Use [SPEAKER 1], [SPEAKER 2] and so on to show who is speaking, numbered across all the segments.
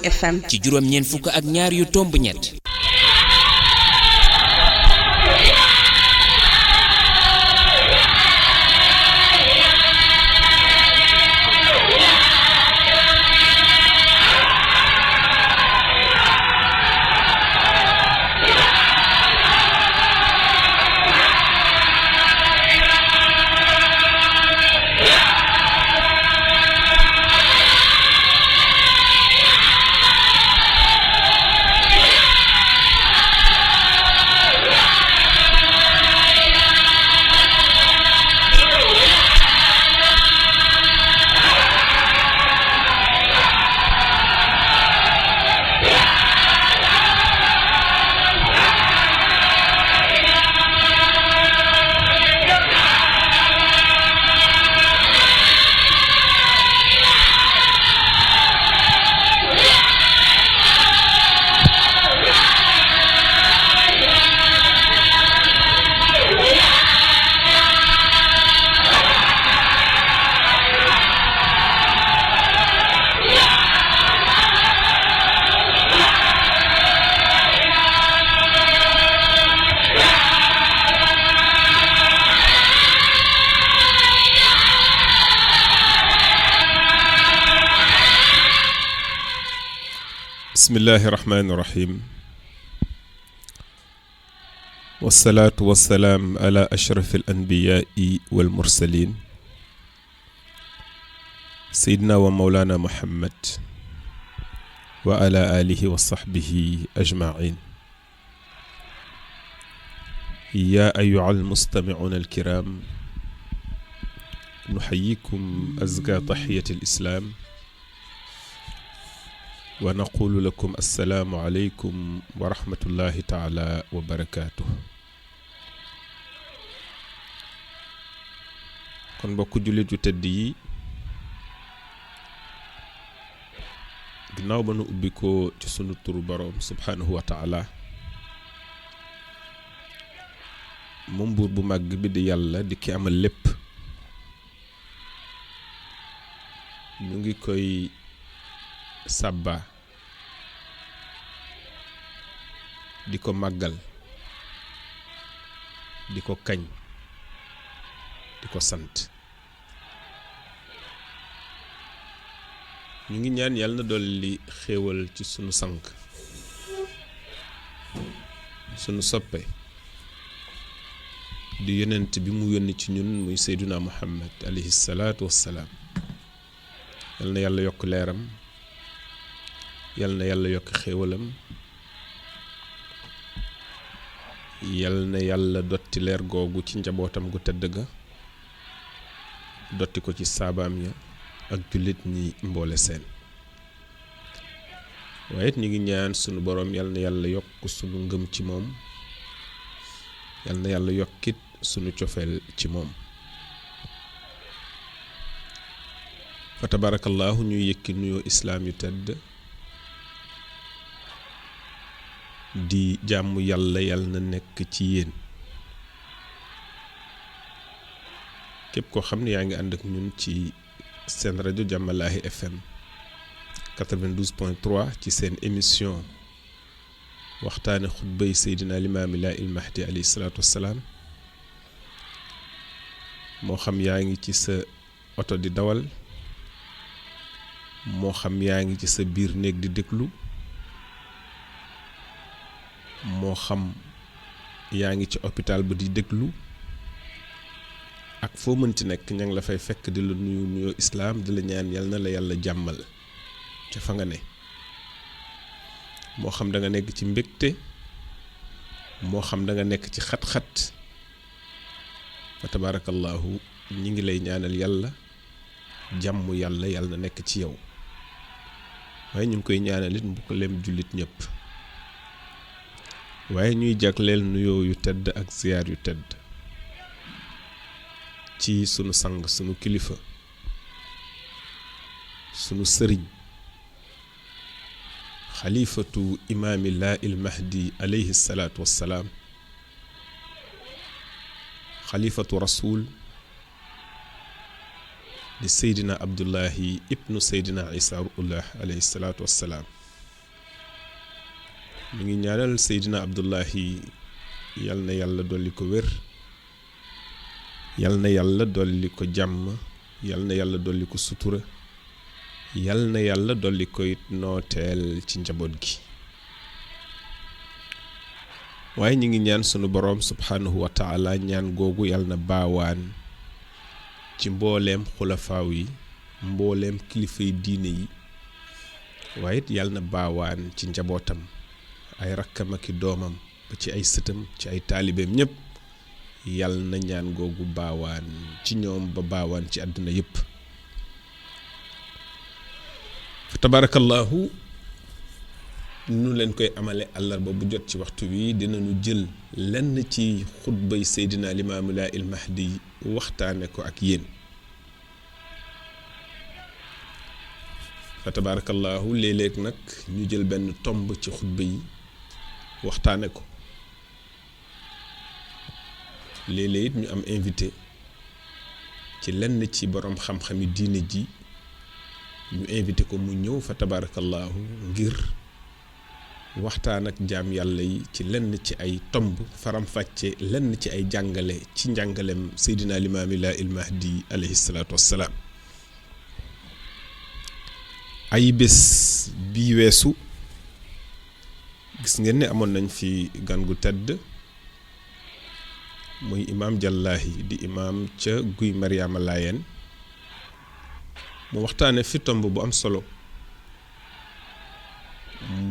[SPEAKER 1] FM
[SPEAKER 2] ci juróom-ñeent fukk ak ñaar yu tomb ñett.
[SPEAKER 3] bismillahi rahmaani rahim wassalaatu wassalaam ala ashrafi al-anbiyaai wal mursaliin seydina wa mawlaana muhammad wa ala aalihi wa sahbihi ajmaciin yaa ayyuhal mustamicuuna al-kiraam nuxayyikum azkaa taxiyati al-islaam wa naqulu lakum assalaamu aleykum wa rahmatullahi taala wa barakaatuh. kon mbokku jullit yu tëdd yi ginnaaw ba nu ubbi ko ci sunu turu boroom subhaanahu wa taala moom buur bu màgg bi di yàlla di ki amal lépp ñu ngi koy sàbba di ko màggal di ko kañ di ko sant ñu ngi ñaan yàlla na dolli xéewal ci sunu sang sunu soppe di yonent bi mu yónni ci ñun muy seyduna muhammad alayhi salaatu wassalaam yal na yàlla yokk leeram yal na yàlla yokk xéewalam yal na yàlla dotti leer googu ci njabootam gu tëdd ga dotti ko ci saabaam ya ak jullit ñi mboole seen waaye it ñu ngi ñaan sunu boroom yal na yàlla yokk sunu ngëm ci moom yal na yàlla yokkit sunu cofeel ci moom fa tabarakallahu ñuy yëkki nuyoo islaam yu tëdd di jàmm yàlla na nekk ci yéen képp koo xam ne yaa ngi ànd ak ñun ci seen rajo Jamalaahi FM 92.3 ci seen émission waxtaane xutbay Seydina Limaami Laay il Mahdi alayhi salaatu wassalaam moo xam yaa ngi ci sa oto di dawal moo xam yaa ngi ci sa biir néeg di déglu moo xam yaa ngi ci hôpital ba di déglu ak foo mënti nekk ña ngi la fay fekk di la nuyoo islaam di la ñaan yal na la yàlla jàmmal ca fa nga ne moo xam da nga nekk ci mbégte moo xam da nga nekk ci xat-xat fa tabarakallahu ñi ngi lay ñaanal yàlla jàmm yàlla na nekk ci yow waaye ñu ngi koy ñaanal it mbokaleem jullit ñëpp waaye ñuy jagleel nuyoo yu tedd ak ziyaar yu tedd ci sunu sang sunu kilifa sunu sëriñ xalifatu imaamillah il mahdi alayhi salaatu wassalaam xalifatu rasul di seydina abdullahi ibnu seydina isa ruullah alayhi salaatu wassalaam mi ngi ñaanal Seydina Abdullahi yal na yàlla dolli ko wér, yal na yàlla dolli ko jàmm, yal na yàlla dolli ko sutura, yal na yàlla dolli ko it nooteel ci njaboot gi. waaye ñi ngi ñaan sunu boroom subhanahu wa taala ñaan googu yal na baawaan ci mbooleem xulafaaw yi, mbooleem kilifay diine yi, waaye it yal na baawaan ci njabootam, ay rakkam ak i doomam ba ci ay sëtam, ci ay taalibeem ñépp, yal na ñaan googu baawaan ci ñoom ba baawaan ci àdduna yépp. fa tabarakallahu nu leen koy amale àllarba bu jot ci waxtu wi dinañu jël lenn ci xutbay Seydina Limaamu Laay il Mahdi waxtaane ko ak yéen. fa tabarakallahu léeg-léeg nag ñu jël benn tomb ci xutba yi waxtaane ko, léeg-léeg it ñu am invité ci lenn ci borom xam-xami diine ji, ñu invité ko mu ñëw fa tabarakallahu ngir waxtaan ak jaam yàlla yi ci lenn ci ay tomb, faram-fàcce lenn ci ay jàngale ci njàngalem Seydina Limaamu Laay il Mahdi alayhi salaatu wassalaam. ay bés bii weesu gis ngeen ne amoon nañ fi gan gu tedd muy imaam Jallaahi di imaam ca Guy Mariama Laayeen, mu waxtaane fi tomb bu am solo,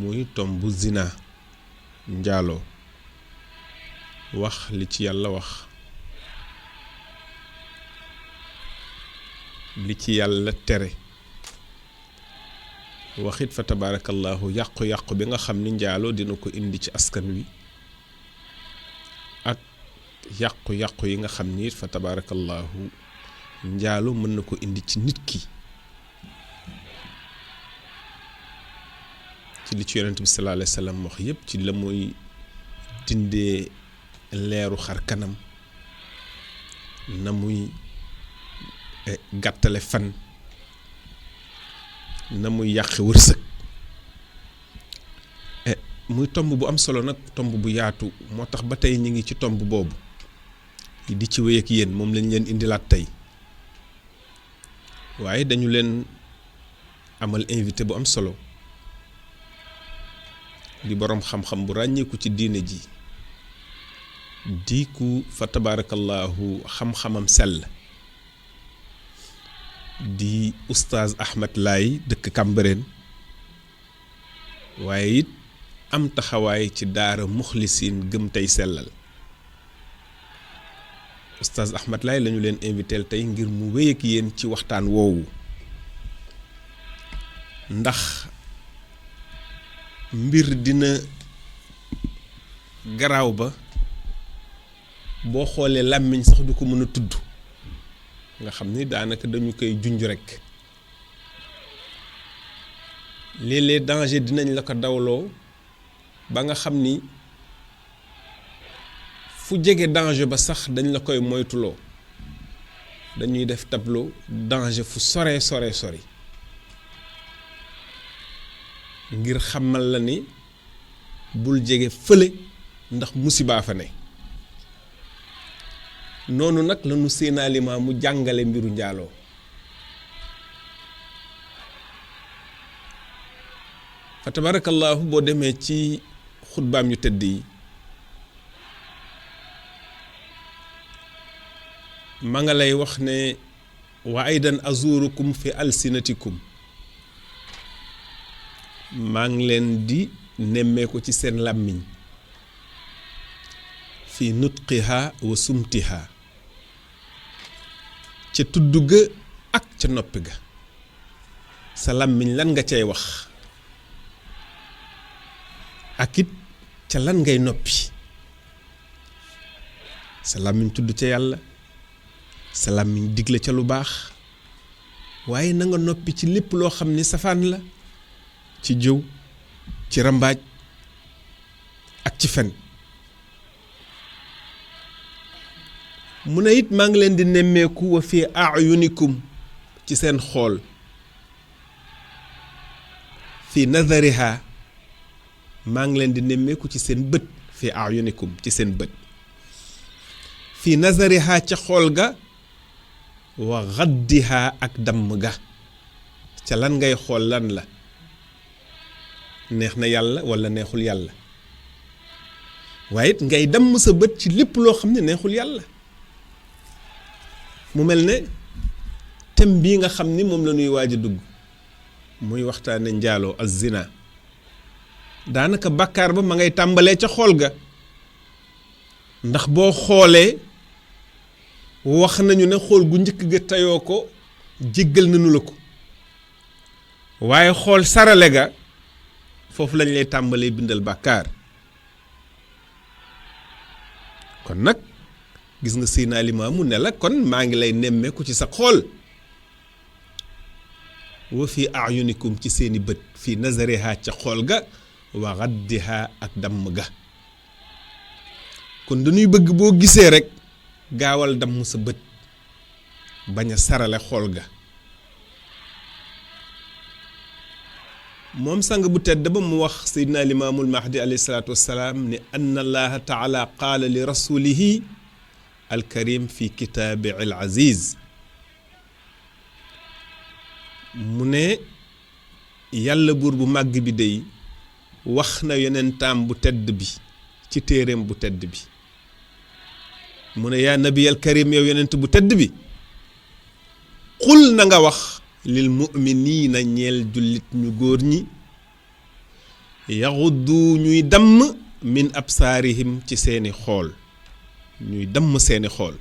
[SPEAKER 3] muy tomb zina, njaaloo, wax li ci yàlla wax, li ci yàlla tere, waxit fa tabarakallahu yàqu-yàqu bi nga xam ni njaaloo dina ko indi ci askan wi, ak yàqu-yàqu yi nga xam ni fa tabarakallahu njaaloo mën na ko indi ci nit ki, ci li ci yonent bi sallallahu alayhi wa sallam wax yépp, ci la muy dindee leeru xar kanam, na muy gàttale fan, na muy yàq wërsëg. muy tomb bu am solo nag, tomb bu yaatu, moo tax ba tey ñu ngi ci tomb boobu di ci wéy ak yéen, moom lañ leen indilaat tey. waaye dañu leen amal invité bu am solo, di boroom xam-xam bu ràññeeku ci diine ji, di ku fa tabarakallahu xam-xamam sell, di oustaz Ahmed Laye dëkk Cambérène, waaye it am taxawaay ci daara muxlisiin gëm tey sellal. oustaz Ahmed Laye lañu leen inviteel tey ngir mu wéy ak yéen ci waxtaan woowu, ndax mbir dina garaaw ba boo xoolee làmmiñ sax du ko mën a tudd, nga xam ni daanaka dañu koy junj rekk. léeg-léeg danger dinañ la ko dawloo ba nga xam ni fu jege danger ba sax dañ la koy moytuloo, dañuy def tableau danger fu sore sori ngir xamal la ni bul jege fële ndax musibaa fa ne. noonu nag lañu Seydina Limaamu mu jàngale mbiru njaaloo. fa tabarakallahu boo demee ci xutbaam yu tëdd yi, ma nga lay wax ne wa aydan azurukum fi alsinatikum, maa ngi leen di nemmeeku ci seen làmmiñ, fi nutqiha wa sumtiha, ca tudd ga ak ca noppi ga. sa làmmiñ lan nga cay wax, ak it ca lan ngay noppi. sa làmmiñ tudd ca yàlla, sa làmmiñ digle ca lu baax, waaye na nga noppi ci lépp loo xam ni safaan la, ci jëw, ci rambaaj ak ci fen. mu ne it maa ngi leen di nemmeeku wa fi ayunikum, ci seen xool, fi nazariha, maa ngi leen di nemmeeku ci seen bët fi ayunikum ci seen bët fi nazariha ca xool ga wa gaddiha ak damm ga ca lan ngay xool lan la neex na yàlla wala neexul yàlla waaye it ngay damm sa bët ci lépp loo xam ne neexul yàlla mu mel ne thème bii nga xam ni moom la ñuy waaj a dugg muy waxtaane njaaloo az zina daanaka bàkkaar ba ma ngay tàmbalee ca xool ga ndax boo xoolee wax nañu ne xool gu njëkk ga tayoo ko jéggal nañu la ko waaye xool sarale ga foofu lañ lay tàmbalee bindal bàkkaar kon nag gis nga Seydina Limaamu ne la kon maa ngi lay nemmeeku ci sa xool wa fi ayunikum ci seeni bët fi nazariha ca xool ga wa gaddiha ak damm ga kon dañuy bëgg boo gisee rek gaawal damm sa bët bañ a sarale xool ga moom sang bu tedd ba mu wax Seydina Limaamul Mahdi alayhi salaatu wassalaam ne anna allaha taala qaala li rasulihi alkarim fi kitaabi al aziz mu ne yàlla buur bu màgg bi dey wax na yonentaam bu tedd bi ci téereem bu tedd bi mu ne yaa nabiyal karim yow yonent bu tedd bi xul na nga wax lil mu'miniina ñeel jullit ñu góor ñi yaxuddu ñuy damm min absaarihim ci seeni xool ñuy damm seeni xool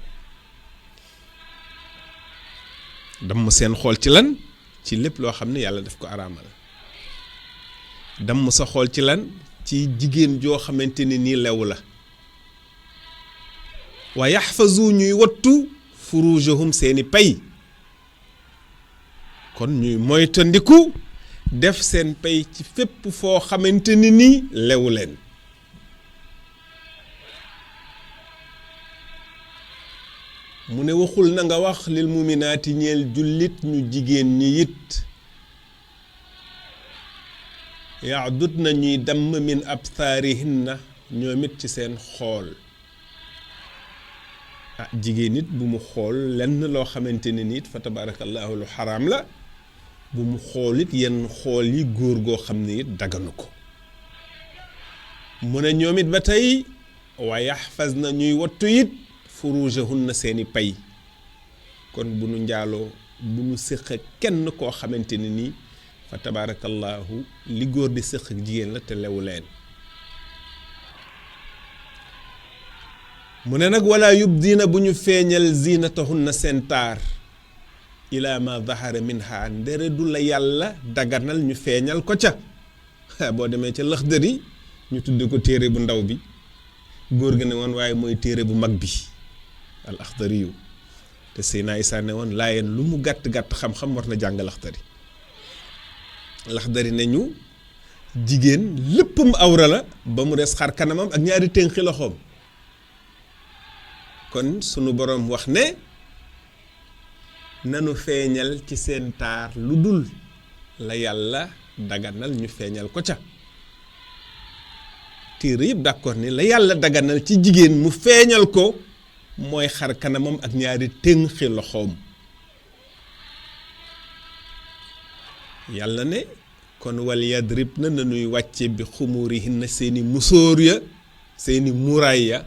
[SPEAKER 3] damm seen xool ci lan ci lépp loo xam ne yàlla daf ko araamal damm sa xool ci lan ci jigéen joo xamante ni nii lew la wa yaxfazu ñuy wattu furujahum seeni pay kon ñuy moytandiku def seen pay ci fépp foo xamante ni nii lewu leen mu ne waxul na nga wax lil muminaati ñeel jullit ñu jigéen ñi it yaadut na ñuy damm min absaarihinna ñoom it ci seen xool ah jigéen it bu mu xool lenn loo xamante ne nit fa tabarakallahu lu xaraam la bu mu xool it yenn xool yi góor goo xam ne it daganu ko mu ne ñoom it ba tey wa yaxfaz na ñuy wattu it furujahunna seeni pay kon bu nu njaaloo bu nu séq ak kenn koo xamante ne nii fa tabarakallahu li góor di séq ak jigéen la te lewu leen mu ne nag wala yubdiina bu ñu feeñal zinatahunna seen taar ila ma zahara minha ndere du la yàlla daganal ñu feeñal ko ca boo demee ca Laxdari ñu tudd ko téere bu ndaw bi góor gi ne woon waaye mooy téere bu mag bi al Axdari yu te Seydina Isaa ne woon laayeen lu mu gàtt-gàtt xam-xam war na jàng Laxdari Laxdari ne ñu jigéen léppam awra la ba mu des xar kanamam ak ñaari tënki loxoom kon sunu boroom wax ne nanu feeñal ci seen taar lu dul la yàlla daganal ñu feeñal ko ca téere yëpp d'accord ni la yàlla daganal ci jigéen mu feeñal ko mooy xar kanamam ak ñaari tënki loxoom yàlla ne kon wal yadrib na nanuy wàcce bi xumurihinna seeni musóor ya seeni muraay ya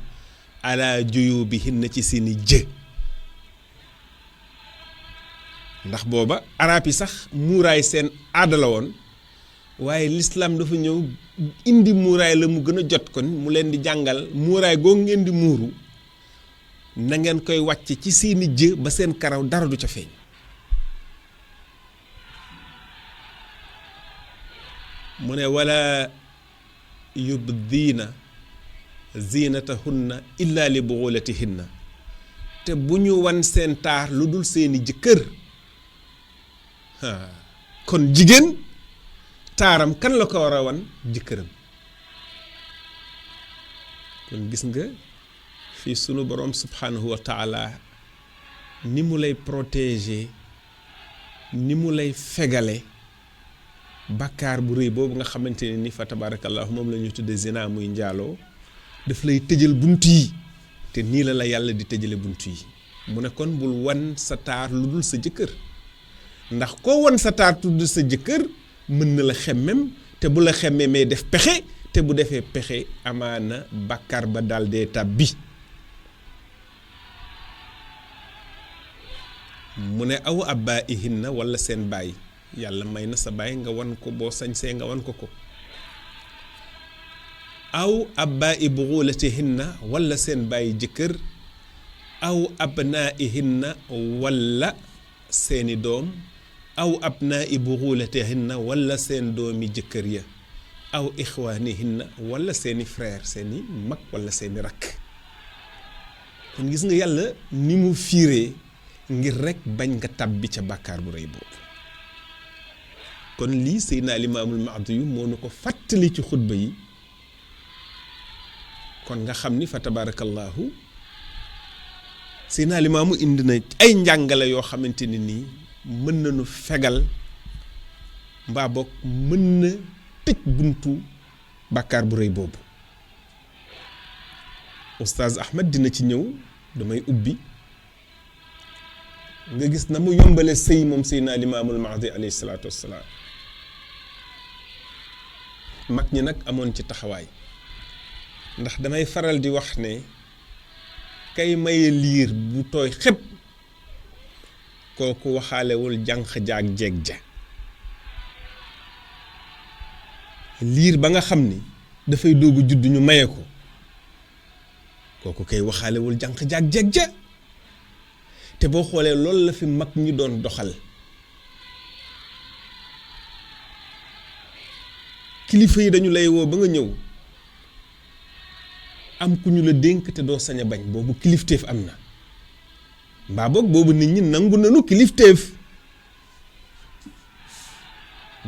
[SPEAKER 3] ala juyubihinna ci seeni jë ndax booba arab yi sax muuraay seen aada la woon waaye lislaam dafa ñëw indi muuraay la mu gën a jot kon mu leen di jàngal muuraay googu ngeen di muuru na ngeen koy wàcce ci seeni jë ba seen karaw dara du ca feeñ mu ne wala yubdiina zinatahunna illa li bughulatihinna te bu ñu wan seen taar lu dul seeni jëkkër kon jigéen taaram kan la ko war a wan jëkkëram kon gis nga fii sunu boroom subhanahu wa taala ni mu lay protéger ni mu lay fegale bàkkaar bu rëy boobu nga xamante ne ni fa tabarakallahu moom la ñu tudde zina muy njaaloo daf lay tëjal bunt yi te nii la yàlla di tëjale bunt yi mu ne kon bul wan sa taar lu dul sa jëkkër ndax koo wan sa taar lu dul sa jëkkër mën na la xemmem te bu la xemmemee def pexe te bu defee pexe amaana bàkkaar ba daal dee tàbbi mu ne aw abbaa'ihinna wala seen baay yàlla may na sa baay nga wan ko boo sañsee nga wan ko ko aw abbaa'i bughulatihinna wala seen baay jëkkër aw abnaa'ihinna wala seeni doom aw abnaa'i bughulatihinna wala seen doomi jëkkër ya aw ixwaanihinna wala seeni frère seeni mag wala seeni rakk kon gis nga yàlla ni mu fiiree ngir rekk bañ nga tàbbi ca bàkkaar bu rëy boobu kon lii Seydina Limaamul Mahdi yu moo nu ko fàttali ci xutba yi kon nga xam ni fa tabarakallahu Seydina Limaamu indi na ay njàngale yoo xamante ne nii mën nañu fegal mbaa boog mën na tëj buntu bàkkaar bu rëy boobu Oustaz Ahmed dina ci ñëw damay ubbi nga gis na mu yombale sëy moom Seydina Limaamul Mahdi alayhi salaatu wassalaam mag ñi nag amoon ci taxawaay ndax damay faral di wax ne kay maye liir bu tooy xëpp kooku waxaalewul jànq jaag jeeg ja liir ba nga xam ni dafay doogu judd ñu maye ko kooku kay waxaalewul jànq jaag jeeg ja te boo xoolee loolu la fi mag ñi doon doxal kilifa yi dañu lay woo ba nga ñëw am ku ñu la dénk te doo sañ a bañ boobu kilifteef am na mbaa boog boobu nit ñi nangu nañu kilifteef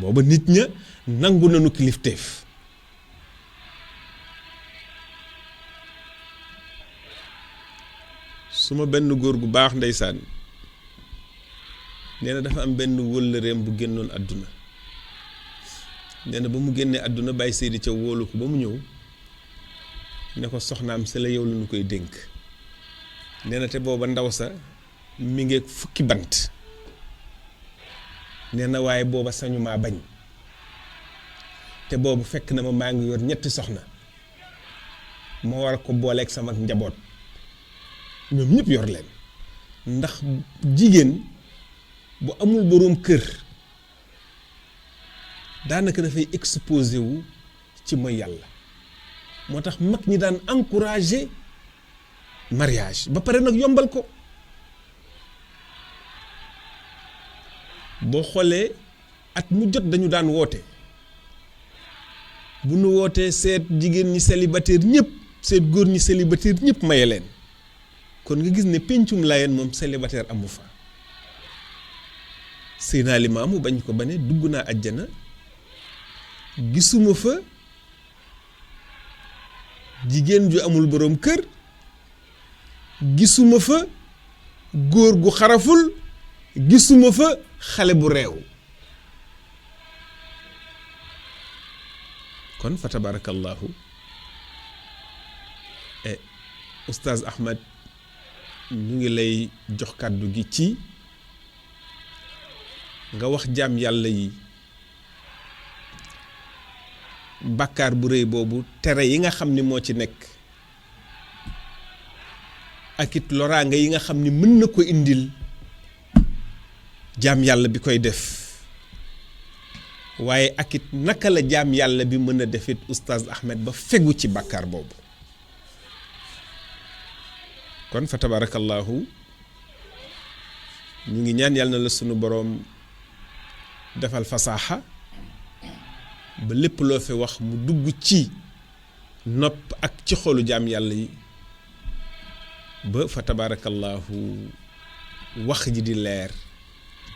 [SPEAKER 3] booba nit ña nangu nañu kilifteef suma benn góor gu baax ndeysaan nee na dafa am benn wëllëreem bu génnoon àdduna nee na ba mu génnee àdduna Baye Seydi ca wóolu ko ba mu ñëw ne ko soxnaam si la yow la ñu koy dénk nee na te booba ndaw sa mi ngi fukki bant nee na waaye booba sañu maa bañ te boobu fekk na ma maa ngi yor ñetti soxna ma war ko booleeg sama njaboot ñoom ñëpp yor leen ndax jigéen bu amul boroom kër daanaka dafay exposé wu ci mooy yàlla moo tax mag ñi daan encouragé mariage ba pare nag yombal ko boo xoolee at mu jot dañu daan woote bu nu wootee seet jigéen ñi célibataire ñëpp seet góor ñi célibataire ñëpp maye leen kon nga gis ne pencum Layeen moom célibataire amu fa Seydina Limaamu bañ ko ba ne dugg naa àjjana gisuma fa jigéen ju amul boroom kër gisuma fa góor gu xaraful gisuma fa xale bu réew kon fa tabarakallahu Oustaz Ahmed ñu ngi lay jox kàddu gi ci nga wax jaam yàlla yi bàkkaar bu rëy boobu tere yi nga xam ni moo ci nekk ak it loraanga yi nga xam ni mën na ko indil jaam yàlla bi koy def waaye ak it naka la jaam yàlla bi mën a defit Oustaz Ahmed ba fegu ci bàkkaar boobu kon fa tabarakallahu ñu ngi ñaan yàlla na la sunu boroom defal fasaaxa ba lépp loo fi wax mu dugg ci nopp ak ci xolu jaam yàlla yi ba fa tabarakallahu wax ji di leer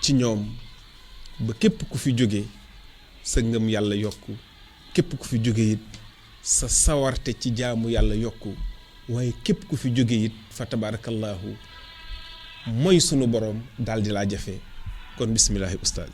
[SPEAKER 3] ci ñoom ba képp ku fi jóge sa ngëm yàlla yokku képp ku fi jóge it sa sawarte ci jaamu yàlla yokku waaye képp ku fi jóge it fa tabarakallahu mooy sunu boroom daal di laa jafe kon bismillaahi ustaaz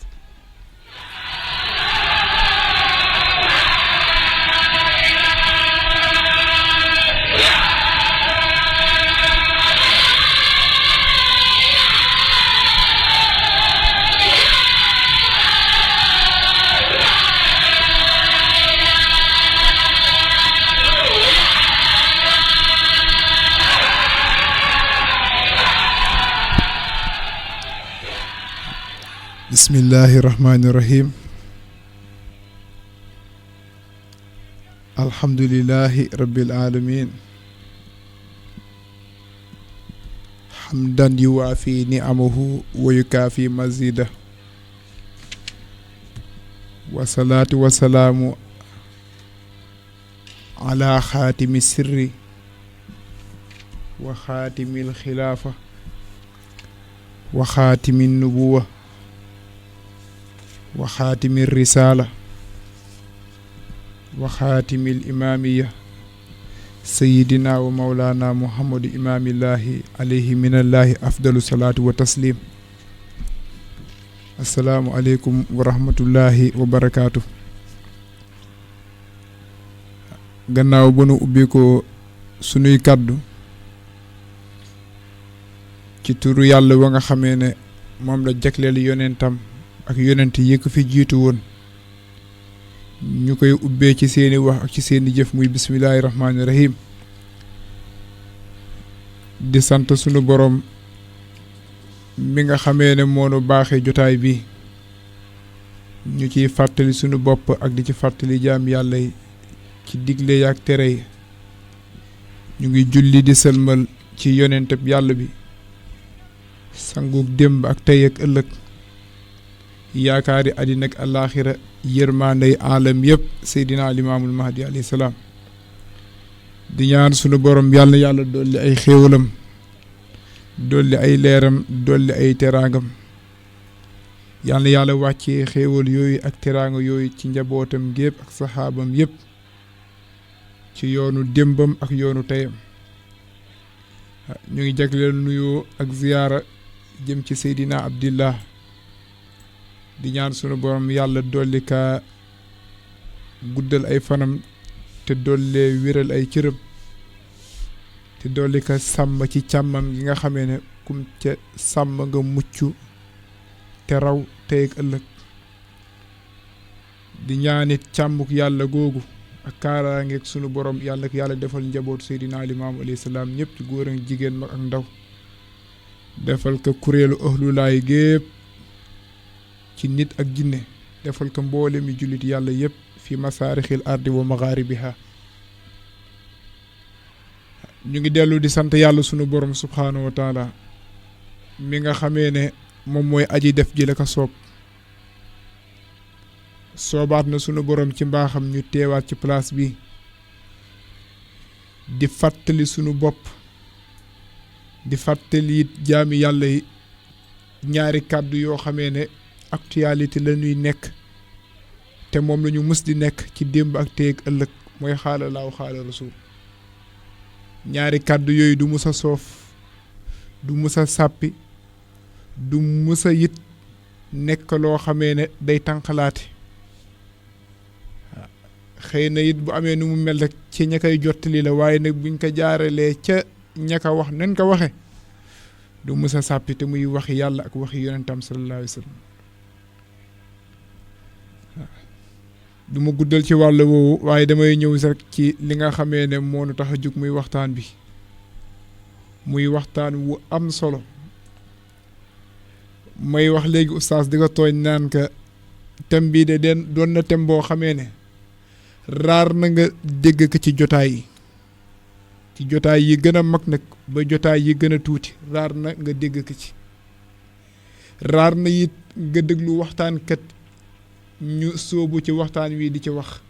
[SPEAKER 1] bismillahi rahmani rahim alhamdulillahi rabbil alamin hamdan yuwaafi ni'amahu wa yukaafi mazida wa salaatu wa salaamu ala xaatimi sirri wa xaatimil xilaafa wa xaatimin nubuwa wa xaatimil risaala wa xaatimil imaamiya sayidina wa mawlana muhammadu imaamillaahi alayhi minallaahi afdalu salaatu wa taslim assalaamu aleykum wa rahmatullahi wa barakaatu. gannaaw ba nu ubbi ko sunuy kàddu ci turu yàlla wa nga xamee ne moom la jagleel yonentam ak yonent yi ko fi jiitu woon ñu koy ubbee ci seeni wax ak ci seeni jëf muy bismillaahi rahmaani rahim di sant sunu borom mi nga xamee ne moonu baaxee jotaay bi ñu ciy fàttali sunu bopp ak di ci fàttali jaam yàlla yi ci digle yaak tere yi ñu ngi julli di sëlmal ci yonentab yàlla bi sangug démb ak tey ak ëllëg yaakaari àddina ak alaaxira yërmaandey aalam yëpp seydina limaamul mahdi alayhi salaam di ñaan sunu borom yàlla dolli ay xéewalam dolli ay leeram dolli ay teraangam yàlla wàccee xéewal yooyu ak teraanga yooyu ci njabootam gépp ak saxaabam yëpp ci yoonu démbam ak yoonu teyam ñu ngi jagleel nuyoo ak ziyaara jëm ci seydina abdillah di ñaan sunu borom yàlla dolli ka guddal ay fanam te dollee wéral ay cërëm te dolli ka sàmm ci càmmam gi nga xamee ne kum ca sàmm nga mucc te raw tey ak ëllëg di ñaanit càmmuk yàlla googu ak kaaraangeeg sunu borom yàlla ko yàlla defal njaboot seydina limaamu alayhi salaam ñëpp ci góor ak jigéen mag ak ndaw defal ko kuréelu ahlulaay gépp ci nit ak jinne defal ko mboole mi jullit yàlla yëpp fi masaarixil ardi wa magharibiha ñu ngi dellu di sant yàlla sunu borom subhaanahu wa taala mi nga xamee ne moom mooy aji def ji la ko soobaat na sunu borom ci mbaaxam ñu teewaat ci place bi di fàttali sunu bopp di fàttali it jaami yàlla yi ñaari kàddu yoo xamee ne actualité la ñuy nekk te moom la ñu mës di nekk ci démb ak tey ak ëllëg mooy xaala laaw xaala rasul ñaari kàddu yooyu du mus a soof du mus a sàppi du mus a it nekk loo xamee ne day tànqalaate xëy na it bu amee nu mu mel rek ci ña koy jottali la waaye nag buñ ko jaaralee ca ña ko wax nañ ko waxe du mus a sàppi te muy waxi yàlla ak waxi yonentam sallallahu alayhi wa sallam du ma guddal ci wàll woowu waaye damay ñëw rek ci li nga xamee ne moo nu tax a jóg muy waxtaan bi muy waxtaan wu am solo may wax léegi oustaz di ko tooñ naan ka thème bii de doon na thème boo xamee ne raar na nga dégg ko ci jotaay yi gën a mag nag ba jotaay yi gën a tuuti raar na nga dégg ko ci raar na it nga déglu waxtaankat ñu sóobu ci waxtaan wi di ci wax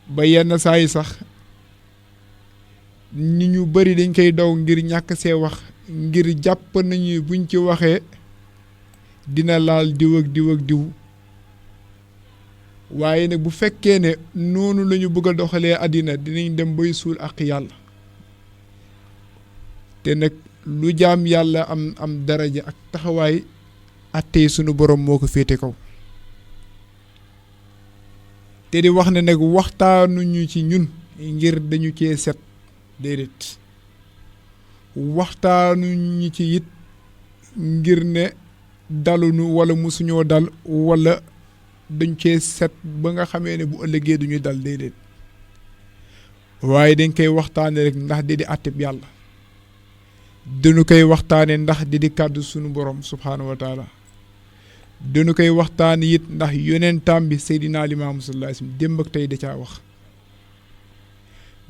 [SPEAKER 1] ba yenn saa yi sax nit ñu bari dañ koy daw ngir ñàkk see wax ngir jàpp nañu buñ ci waxee dina laal diw ak diw ak diw waaye nag bu fekkee ne noonu la ñu bëgg a doxalee àddina dinañ dem bay suul ak yàlla te nag lu jaam yàlla am daraja ak taxawaay attey sunu borom moo ko féete kaw te di wax ne nag waxtaanuñu ci ñun ngir dañu cee set déedéet waxtaanuñu ci it ngir ne dalunu wala musuñoo dal wala dañ cee set ba nga xamee ne bu ëllëgee duñu dal déedéet waaye dañ koy waxtaane rek ndax di atteb yàlla dañu koy waxtaane ndax di kàddu sunu borom subhaanahu wa taala dañu koy waxtaane it ndax yonentam bi Seydina Limaamu sallallahu alayhi wasallam démb ak tey da caa wax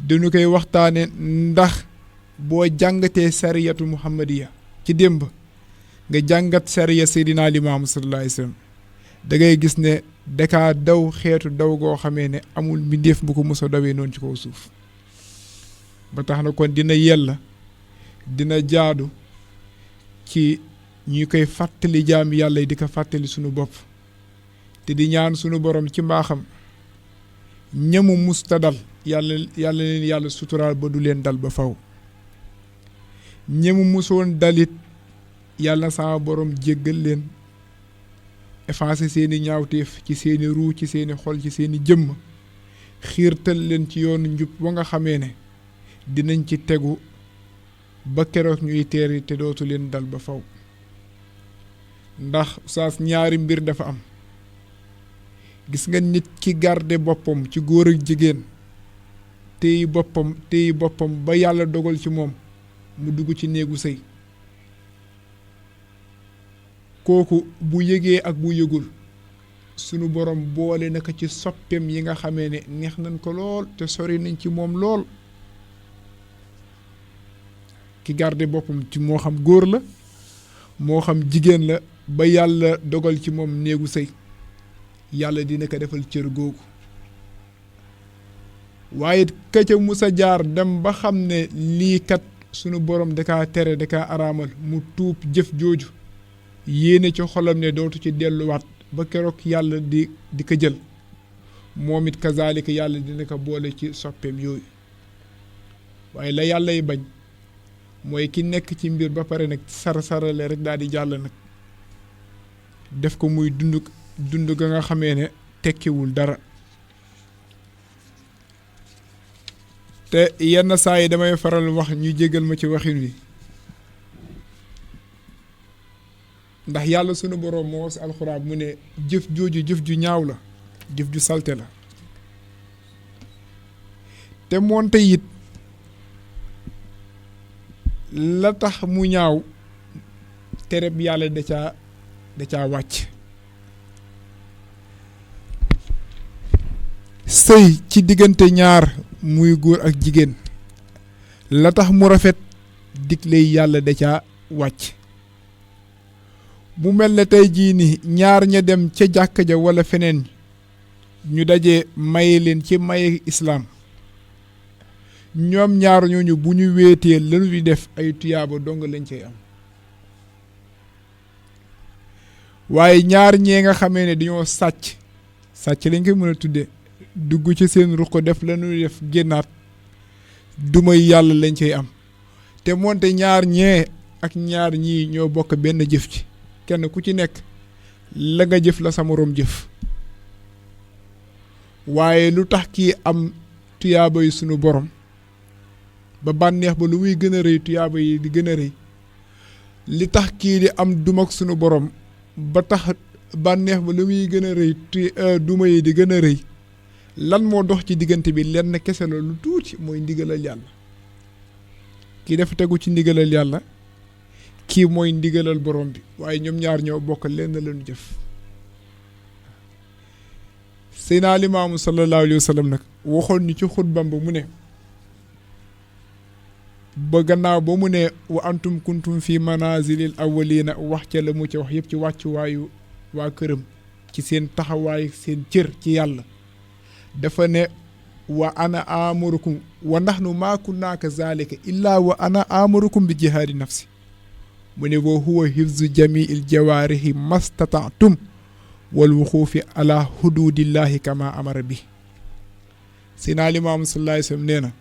[SPEAKER 1] dañu koy waxtaane ndax boo jàngatee sariyatu muhammadiya ci démb nga jàngat sariya Seydina Limaamu sallallahu alayhi wasallam da ngay gis ne dakaa daw xeetu daw goo xamee ne amul mbindeef bu ko mos a dawee noonu ci kaw suuf ba tax na kon dina yella dina jaadu ci ñuy koy fàttali jaam yàlla yi di ko fàttali sunu bopp te di ñaan sunu borom ci mbaaxam ñamu musta dal yàlla leen yàlla suturaal ba du leen dal ba faw ñamu musoon dalit yàlla na sama borom jéggal leen effacer seeni ñaawteef ci seeni ruu ci seeni xol ci seeni jëmm xiirtal leen ci yoonu njub ba nga xamee ne dinañ ci tegu ba keroog ñuy teeri te dootu leen dal ba faw ndax saas ñaari mbir dafa am gis nga nit ki garde boppam ci góor ak jigéen téyi boppam ba yàlla dogal ci moom mu dugg ci néegu sëy kooku bu yëgee ak bu yëgul sunu borom boole naka ci soppeem yi nga xamee ne neex nañ ko lool te sori nañ ci moom lool ki garde boppam ci moo xam góor la moo xam jigéen la ba yàlla dogal ci moom néegu sëy yàlla dina ko defal cër googu waaye ka ca musa jaar dem ba xam ne lii kat sunu borom dakaa tere dakaa araamal mu tuub jëf jooju yéene ci xolam ne dootu ci delluwaat ba keroog yàlla di ko jël moom it kazaalika yàlla dina ko boole ci soppeem yooyu waaye la yàlla yi bañ mooy ki nekk ci mbir ba pare nag sarale rek daal di jàll nag def ko muy dund ga nga xamee ne tekkiwul dara te yenn saa yi damay faral wax ñu jégal ma ci waxin wi ndax yàlla sunu boroom moo si alxuraan mu ne jëf jooju jëf ju ñaaw la jëf ju salte la te moonte it la tax mu ñaaw tereb yàlla da caa wàcc sëy ci diggante ñaar muy góor ak jigéen la tax mu rafet digle yàlla da caa wàcc bu mel ne tey jii ni ñaar ña dem ca jàkka ja wala feneen ñu daje maye leen ci maye islaam ñoom ñaar ñooñu bu ñu wéetee lañuy def ay tuyaaba dong lañ cay am waaye ñaar ñee nga xamee ne dañoo sàcc lañ koy mën a tudde dugg ci seen ruq def lañuy def génnaat dumay yàlla lañ cay am te moonte ñaar ñee ak ñaar ñii ñoo bokk benn jëf ci kenn ku ci nekk la nga jëf la sa moroom jëf waaye lu tax kii am tuyaaba yi sunu borom ba bànneex ba lu muy gën a rëy tuyaaba yi di gën a rëy li tax kii di am duma ak sunu borom ba tax bànneex ba lu muy gën a rëy duma yi di gën a rëy lan moo dox ci diggante bi lenn kese la lu tuuti mooy ndigalal yàlla kii dafa tegu ci ndigalal yàlla kii mooy ndigalal borom bi waaye ñoom ñaar ñoo bokk lenn lañu jëf Seydina Limaamu sallallahu alayhi wa sallam nag waxoon ñu ci xutbam ba mu ne ba gannaaw ba mu ne wa antum kuntum fi manazilil awwalina wax ca la mu ca wax yëpp ci wàccuwaayu waa këram ci seen taxawaay seen cër ci yàlla dafa ne wa ana amurukum wa nahnu maa kunna kazalika illa wa ana amurukum bi jihaadi nafsi mu ne wa huwa hifzu jamiil jawaarihi mastataatum wal wuquufi ala hududillahi kama amara bi Seydina Limaamu sallallahu alayhi wa sallam nee na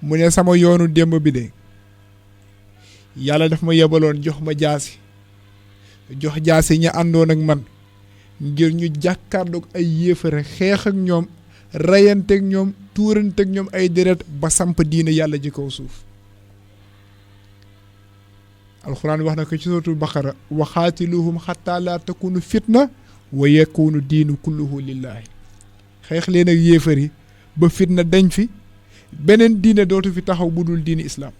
[SPEAKER 1] mu ne sama yoonu démb bi de yàlla daf ma yebaloon jox ma jaasi ña àndoon ak man ngir ñu jàkkaarloog ay yéefare xeex ak ñoom reyanteeg ñoom tuuranteeg ñoom ay deret ba samp diine yàlla ji kaw suuf alxuraan wax na ko ci suratul baqara wa xaatiluhum xataa laa takunu fitna wa yakunu diinu kulluhu lillahi xeex leen ak yéefar yi ba fitna dañ fi beneen diine dootu fi taxaw bu dul diini islaam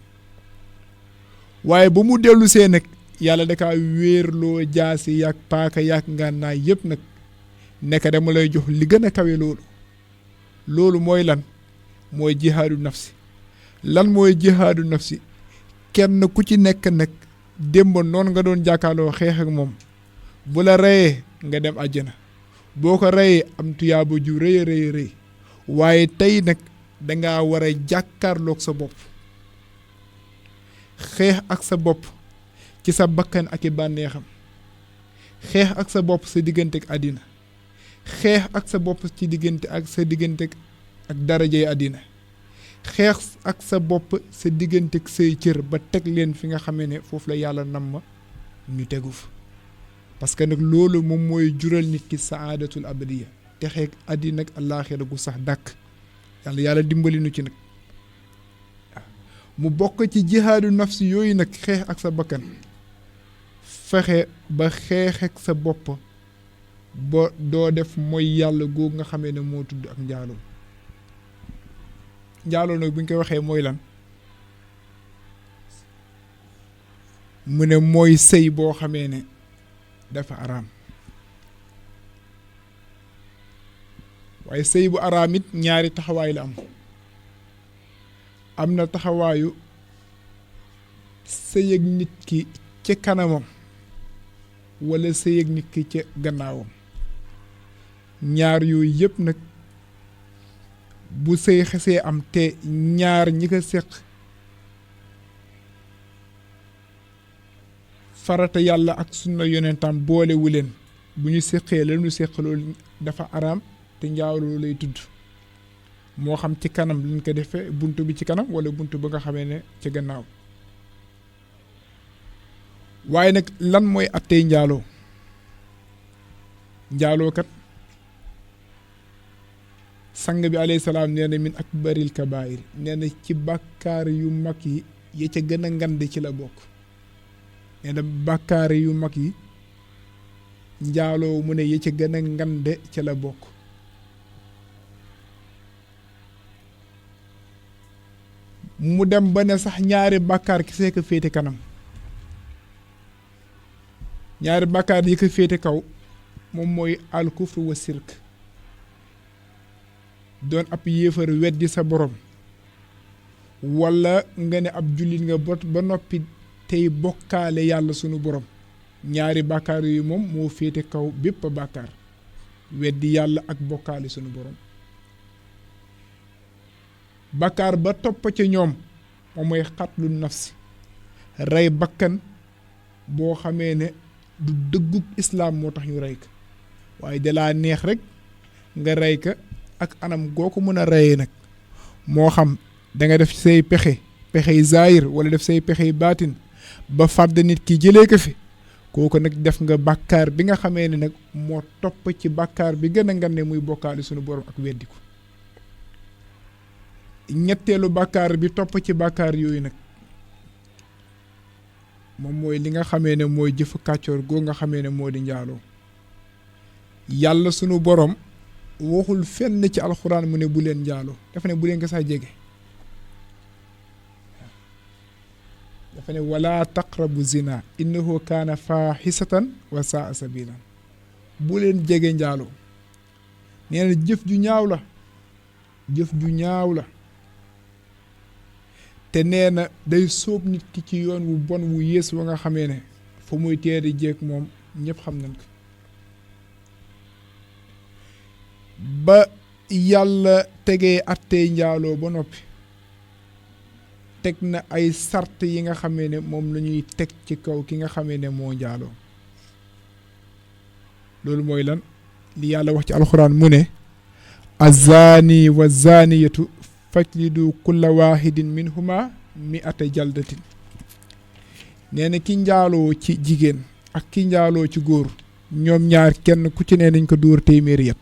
[SPEAKER 1] waaye ba mu dellu see nag yàlla da kaa wéerloo jaasi yaag paaka yaag ngànnaay yëpp nag nekk dama lay jox li gën a kawe loolu mooy lan mooy jihaadu nafsi. lan mooy jihaadu nafsi kenn ku ci nekk nag démb noonu nga doon jàkkaarloo xeex ak moom bu la reyee nga dem àjjana boo ko reyee am tuyaaba ju rëy a rëy waaye tey nag dangaa war a jàkkaarloog sa bopp xeex ak sa bopp ci sa bakkan ak i bànneexam xeex ak sa bopp sa diggante ak àddina xeex ak sa bopp ci diggante ak sa diggante ak darajey àddina xeex ak sa bopp sa diggante ak say cër ba teg leen fi nga xamee ne foofu la yàlla nam ma ñu tegu fa parce que nag loolu moom mooy jural nit ki saadatul abadiya texeeg àddina ak àllaaxira gu sax dàkk yàlla dimbali nu ci nag mu bokk ci jihaadu nafsi yooyu nag xeex ak sa bakkan fexe ba xeex ak sa bopp ba doo def mooy yàlla googu nga xamee ne moo tudd ak njaaloo nag bu ñu koy waxee mooy lan mu ne mooy sëy boo xamee ne dafa araam waaye sëy bu araam it ñaari taxawaay la am na taxawaayu sëy ak nit ki ci kanamam walla sëy ak nit ki ci gannaawam ñaar yooyu yëpp nag bu sëy xesee am te ñaar ñi ko séq farata yàlla ak sunna yonentam boolewu leen bu ñu séqee la ñu séq loolu dafa araam te njaaloo lay tudd moo xam ci kanam lañ ko defee buntu bi ci kanam wala buntu ba nga xamee ne ci gannaaw waaye nag lan mooy attey njaaloo kat sang bi alayhi salaam nee na min akbaril kabaayir nee na ci bàkkaar yu mag yi ya ca gën a ngande ci la bokk nee na bàkkaar yu mag yi njaaloo mu ne ya ca gën a ngande ci la bokk mu dem ba ne sax ñaari bàkkaar ki see ko féete kanam ñaari bàkkaar yi ko féete kaw moom mooy alkufru wa sirk doon ab yéefar weddi sa borom walla nga ne ab jullit nga ba noppi tey bokkaale yàlla sunu borom ñaari bàkkaar yu moom moo féete kaw bépp bàkkaar weddi yàlla ak bokkaale sunu borom bàkkaar ba topp ca ñoom moom mooy xatlu nafsi rey bakkan boo xamee ne du dëggug islaam moo tax ñu rey ko waaye dalaa neex rek nga rey ka ak anam goo ko mën a reyee nag moo xam da nga def say pexey zaahir wala def say pexey baatin ba fàdd nit ki jëlee ko fi kooku nag def nga bàkkaar bi nga xamee ne nag moo topp ci bàkkaar bi gën a ngande muy bokkaale sunu borom ak weddi ko ñetteelu bàkkaar bi topp ci bàkkaar yooyu nag moom mooy li nga xamee ne mooy jëfu kàccoor goo nga xamee ne moo di njaaloo yàlla sunu borom waxul fenn ci alxuraan mu ne bu leen njaaloo dafa ne bu leen ko sax jege dafa ne wala taqrabu zina innahu kaana faaxisatan wa saa sabilan bu leen jege njaaloo nee na jëf ju ñaaw la te nee na day sóob nit ki ci yoon wu bon wu yées wa nga xamee ne fa muy teeri jeeg moom ñëpp xam nañ ko ba yàlla tegee attey njaaloo ba noppi teg na ay sart yi nga xamee ne moom la ñuy teg ci kaw ki nga xamee ne moo njaaloo loolu mooy lan li yàlla wax ci alxuraan mu ne azzaani wa zaaniyatu fajlidu kulla waahidin minhuma mi'ata jaldatin nee na ki njaaloo ci jigéen ak ki njaaloo ci góor ñoom ñaar kenn ku ci ne nañ ko dóor téeméeri yat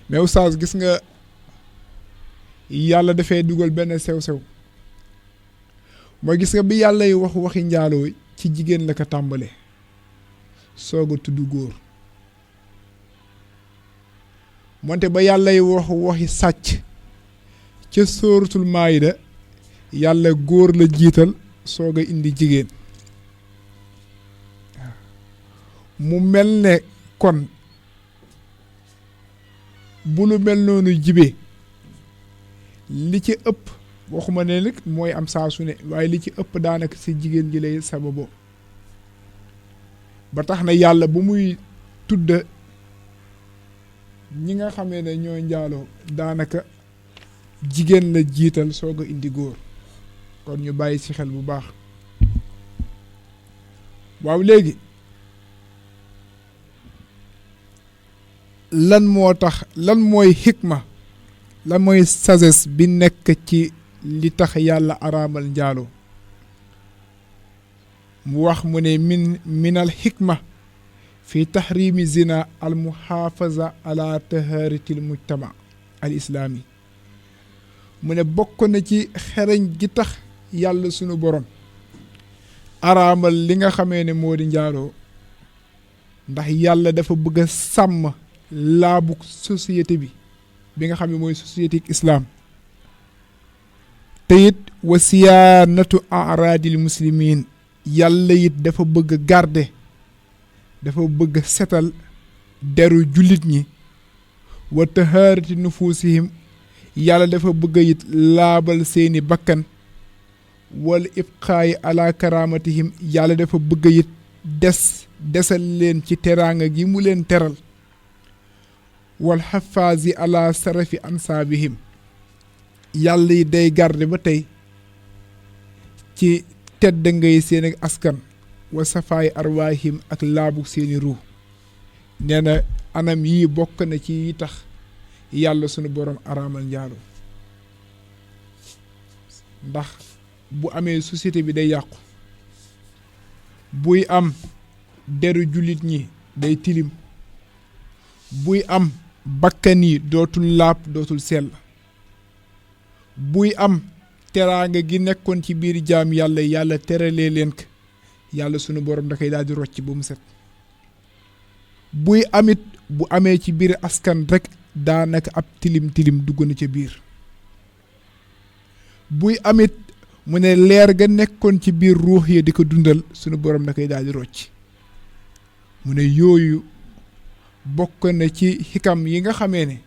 [SPEAKER 1] mais oustaz gis nga yàlla dafay dugal benn sew-sew mooy gis nga bi yàlla yi waxi njaaloo ci jigéen la ko tàmbale soog a tudd góor moonte ba yàlla yi waxi sàcc ca sóoratul maayida yàlla góor la jiital soog a indi jigéen mu mel ne kon bu lu mel noonu jibee li ci ëpp waxuma ne nag mooy am saa su ne waaye li ci ëpp daanaka si jigéen ji lay sababoo ba tax na yàlla bu muy tudd ñi nga xamee ne ñoo njaaloo daanaka jigéen la jiital soog a indi góor kon ñu bàyyi ci xel bu baax waaw léegi lan moo tax lan mooy xikma lan mooy sagesse bi nekk ci li tax yàlla araamal njaaloo mu wax mu ne minal xikma fi tahrimi zina al muhafaza ala taharatil mujtama al islami mu ne bokk na ci xereñ gi tax yàlla sunu borom araamal li nga xamee ne moo di njaaloo ndax yàlla dafa bëgg a sàmm laabu société bi nga xam ne mooy société islam te it wa siyaanatu aradil muslimin yàlla it dafa bëgg a garder dafa bëgg a setal deru jullit ñi wa taharati nufusihim yàlla dafa bëgg it laabal seeni bakkan wala ibqaayi ala karamatihim yàlla dafa bëgg it desal leen ci teraanga gi mu leen teral wal xafaazi ala sarafi ansaabihim yàlla yi day garde ba tey ci tedd ngay seen ak askan wa safaay arwaahim ak laabu seeni ruux nee na anam yii bokk na ci yi tax yàlla sunu borom araamal njaaloo ndax bu amee société bi day yàqu buy am deru jullit ñi day tilim buy am bakkan yi dootul laab dootul sell buy am teraanga gi nekkoon ci biir jaam yàlla teralee leen ko yàlla sunu borom da koy daal di rocc ba mu set buy amit bu amee ci biir askan rek daanaka ab tilim dugg na ca biir buy amit mu ne leer ga nekkoon ci biir ruux yi di ko dundal sunu borom da koy daal di rocc mu ne yooyu bokk na ci xikam yi nga xamee ne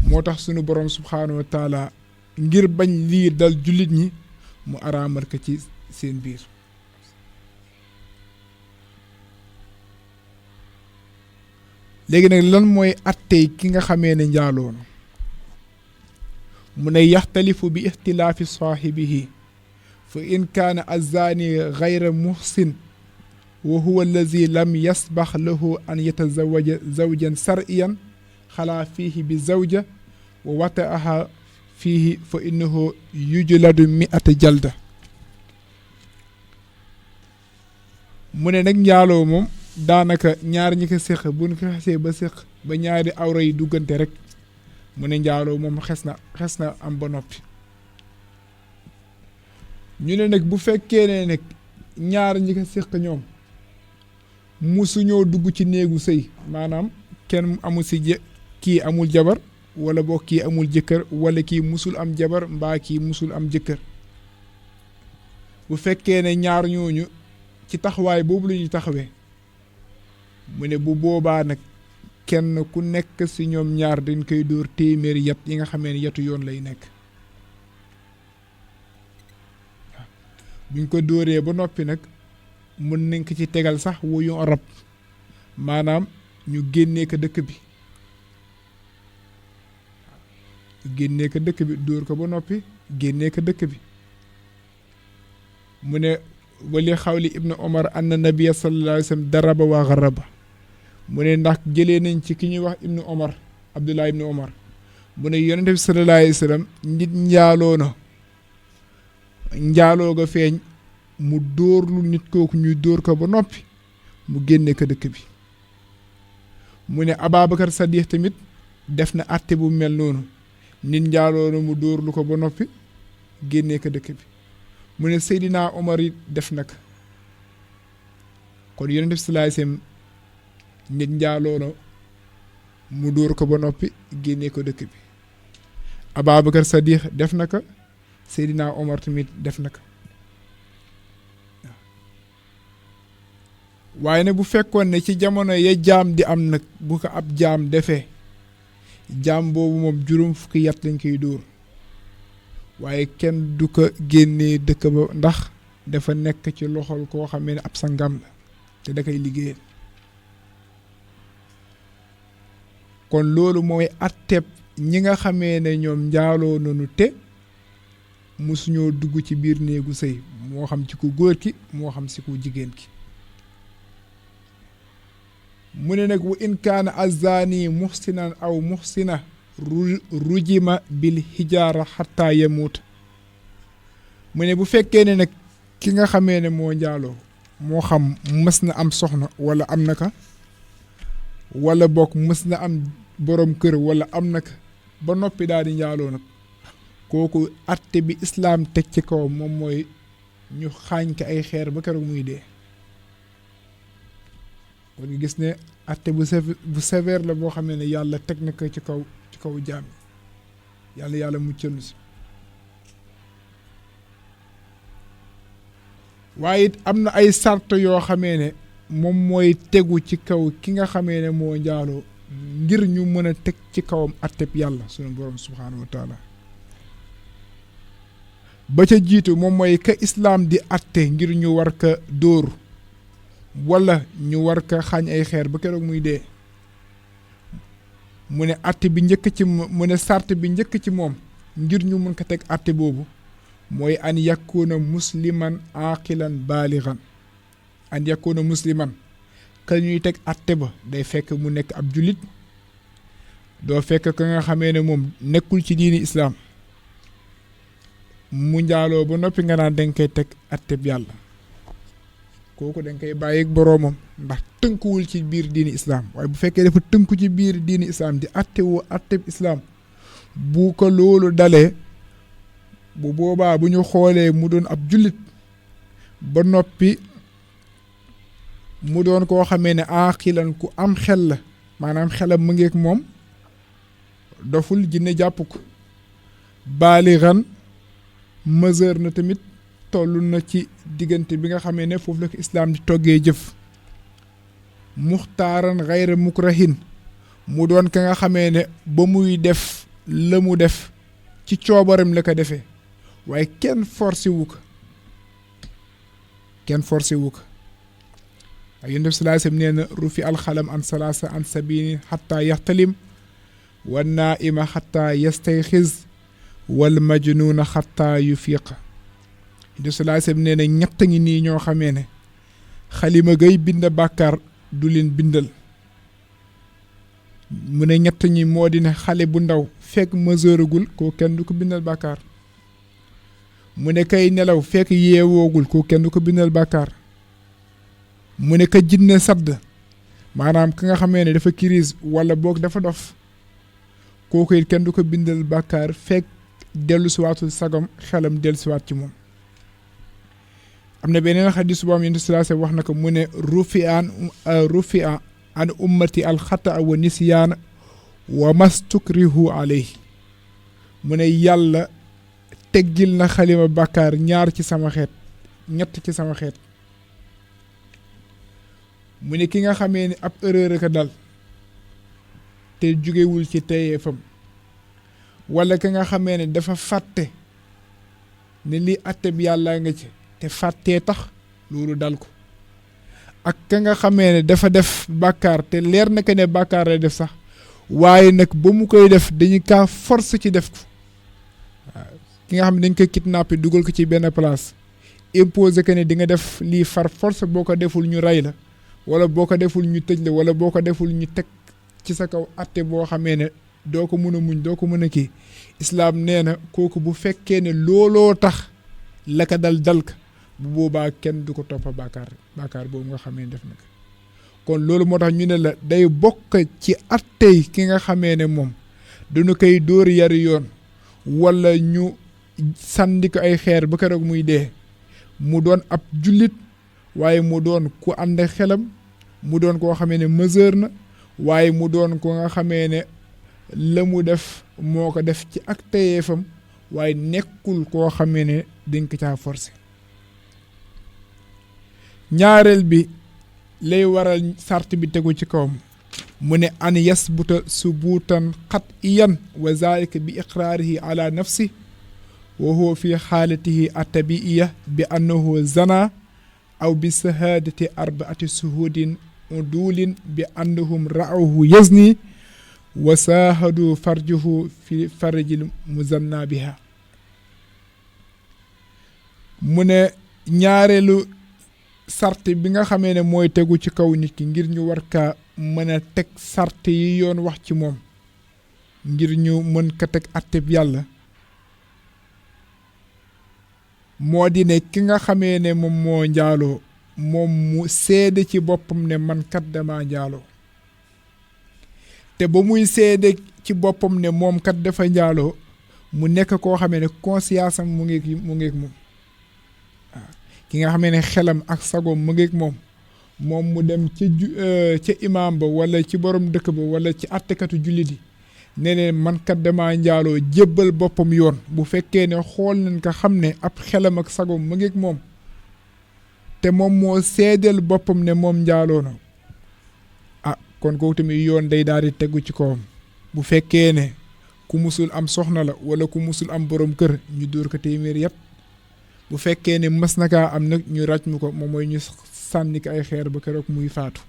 [SPEAKER 1] moo tax sunu borom subhaanahu wa taala ngir bañ lii dal jullit ñi mu araamal ko ci seen biir léegi nag lan mooy attey ki nga xamee ne njaaloon mu ne yaxtalifu bi ixtilaafi saaxibihi fa in kaana azzaani gayra muhsin wa huwa allazi lam yasbax lahu an yatazawaja zawjan sar'iyan xalaa fiihi bi zawja wa wata'aha fiihi fa innahu yujladu mi'ata jalda mu ne nag njaaloo moom daanaka ñaar ñi ko séq buñ ko xesee ba séq ba ñaari awra yi duggante rek mu ne njaaloo moom xes na am ba noppi ñu ne nag bu fekkee ne nag ñaar ñi ko séq ñoom musuñoo dugg ci néegu sëy maanaam kenn amul si kii amul jabar wala boo kii amul jëkkër wala kii musul am jabar mbaa kii musul am jëkkër bu fekkee ne ñaar ñooñu ci taxawaay boobu la ñuy taxawee mu ne bu boobaa nag kenn ku nekk si ñoom ñaar dañ koy dóor téeméeri yat yi nga xamee ne yatu yoon lay nekk buñ ko dóoree ba noppi nag mën nañ ko ci tegal sax wuyu rab maanaam ñu génnee ko dëkk bi génnee ko dëkk bi dóor ko ba noppi génnee ko dëkk bi mu ne wali xawli ibnu omar anna nabiyya sallallahu alayhi wa sallam daraba wa garaba mu ne ndax jëlee nañ ci ki ñuy wax ibnu omar abdullah ibnu omar mu ne yonente bi sallallahu alayhi wa sallam nit njaaloo na njaaloo ga feeñ mu dóorlu nit kooku ñuy dóor ko ba noppi mu génne ko dëkk bi mu ne Ababacar Sadiq tamit def na àtte bu mel noonu nit njaaloo na mu dóorlu ko ba noppi génne ko dëkk bi mu ne Seydina Omar it def na ko kon Yonent bi sallallahu alayhi wasallam nit njaaloo na mu dóor ko ba noppi génne ko dëkk bi Ababacar Sadiq def na ko Seydina Omar tamit def na ko waaye ne bu fekkoon ne ci jamono ya jaam di am nag bu ko ab jaam defee jaam boobu moom juróom fukki yat lañ koy dóor waaye kenn du ko génnee dëkk ba ndax dafa nekk ci loxol koo xamee ne ab sangam la te da koy liggéeyal kon loolu mooy atteb ñi nga xamee ne ñoom njaaloo nañu te musuñoo dugg ci biir néegu sëy moo xam ci ku góor ki moo xam si ku jigéen ki mu ne nag wa in kaana azani muhsinan aw muhsina rujima bil hijaara xataa yamuuta mu ne bu fekkee ne nag ki nga xamee ne moo njaaloo moo xam mës na am soxna wala am na ka wala bokk mës na am borom kër wala am na ka ba noppi daal di njaaloo nag kooku atte bi islaam teg ci kaw moom mooy ñu xaañ ko ay xeer ba keroog muy dee kon nga gis ne atte bu sévère la boo xam ne yàlla teg na ko ci kaw jaam yàlla muccal si waaye it am na ay sart yoo xamee ne moom mooy tegu ci kaw ki nga xamee ne moo njaaloo ngir ñu mën a teg ci kawam atteb yàlla sunu borom subhaanahu wa taala ba ca jiitu moom mooy ka islaam di atte ngir ñu war ka dóor wala ñu war ka xaañ ay xeer ba keroog muy dee mu ne atte bi njëkk ci mu ne sart bi njëkk ci moom ngir ñu mën ko teg atte boobu mooy an yakuna musliman aqilan baaligan an yakuna musliman ka ñuy teg atte ba day fekk mu nekk ab jullit doo fekk ka nga xamee ne moom nekkul ci diini islaam mu njaaloo ba noppi nga naan danga koy teg atteb yàlla kooku danga koy bàyyi ak boroomam ndax tënkuwul ci biir diini islaam waaye bu fekkee dafa tënku ci biir diini islaam di atte woo atteb islaam bu ko loolu dalee bu boobaa bu ñu xoolee mu doon ab jullit ba noppi mu doon koo xamee ne aaxilan ku am xel la maanaam xelam mu ngeek moom doful jinne jàpp ko baaligan mesure na tamit toll na ci diggante bi nga xamee ne foofu la ko islaam di toggee jëf muxtaaran xayra mukrahin mu doon ka nga xamee ne ba muy def la mu def ci coobaram la ko defee waaye kenn forcé wu ko ak yéen def salaasam nee na rufi alxalam an salaasa an sabini xataa yaxtalim wa naaima xataa yastayxiz wal majnuuna xataa yufiq def salaasam nee na ñett ngi nii ñoo xamee ne xalima gay bind bàkkaar du leen bindal mu ne ñett ñi moo di ne xale bu ndaw fekk majeuragul koo kenn du ko bindal bàkkaar mu ne kay nelaw fekk yeewoogul koo kenn du ko bindal bàkkaar mu ne ka jinne sadd maanaam ka nga xamee ne dafa crise wala boog dafa dof kooku it kenn du ko bindal bàkkaar fekk dellu siwaatul sagam xelam dellu siwaat ci moom am na beneen xadis bu am yonent sallallahu alayhi wasallam wax na ko mu ne rufi'a an ummati alxataa wa nisyaana wa mastukrihu alayhi mu ne yàlla teggil na xalima bàkkaar ñaar ci sama xeet ñett ci sama xeet mu ne ki nga xamee ni ab erreur ka dal te jugewul ci teyeefam wala ki nga xamee ne dafa fàtte ne lii atteb yàlla nga ci te fàttee tax loolu dal ko ak ka nga xamee ne dafa def bàkkaar te leer na ko ne bàkkaar lay def sax waaye nag ba mu koy def dañu kaa force ci def ko waaw ki nga xam ne dañ ko kidnappé dugal ko ci benn place imposé que ne di nga def lii far force boo ko deful ñu rey la wala boo ko deful ñu tëj la wala boo ko deful ñu teg ci sa kaw atte boo xamee ne doo ko mën a muñ doo ko mën a kii islaam nee na kooku bu fekkee ne looloo tax la ka dal ka bu boobaa kenn du ko toppa bàkkaar boobu nga xamee ne def na ko kon loolu moo tax ñu ne la day bokk ci attey ki nga xamee ne moom dañu koy dóor yari yoon wala ñu sànni ko ay xeer ba keroog muy dee mu doon ab jullit waaye mu doon ku ànd xelam mu doon koo xamee ne mesure na waaye mu doon ko nga xamee ne la mu def moo ko def ci ak tayeefam waaye nekkul koo xamee ne dañ ko caa forcé ñaareel bi lay waral sart bi tegu ci kawam mu ne an yasbuta subuutan qat'iyan wa zalika bi iqraarihi ala nafsi wa huwa fi xaalatihi attabiiya bi annahu zana aw bi sahaadati arbaati suhudin udulin bi annahum ra'awhu yazni wa saahadu farjuhu fi farjil muzanna biha mu ne ñaareelu sart bi nga xamee ne mooy tegu ci kaw nit ki ngir ñu war kaa mën a teg sart yi yoon wax ci moom ngir ñu mën ka teg atteb yàlla moo di ne ki nga xamee ne moom moo njaaloo moom mu seede ci boppam ne man kat dama njaaloo te ba muy seede ci boppam ne moom kat dafa njaaloo mu nekk koo xamee ne conscience am mu ngeeg moom waaw ki nga xamee ne xelam ak sagoom mu ngeeg moom mu dem ca imaam ba wala ci borom dëkk ba wala ci attekatu jullit yi ne leen man kat dama njaaloo jébbal boppam yoon bu fekkee ne xool nañ ko xam ne ab xelam ak sagoom mu ngeeg moom te moom moo seedeel boppam ne moom njaaloo na kon kooku tamit yoon day daal di tegu ci kawam bu fekkee ne ku musul am soxna la wala ku musul am borom kër ñu dóor ko téeméer yat bu fekkee ne mës na kaa am nag ñu ràcc mu ko moom mooy ñu sànni ko ay xeer ba keroog muy faatu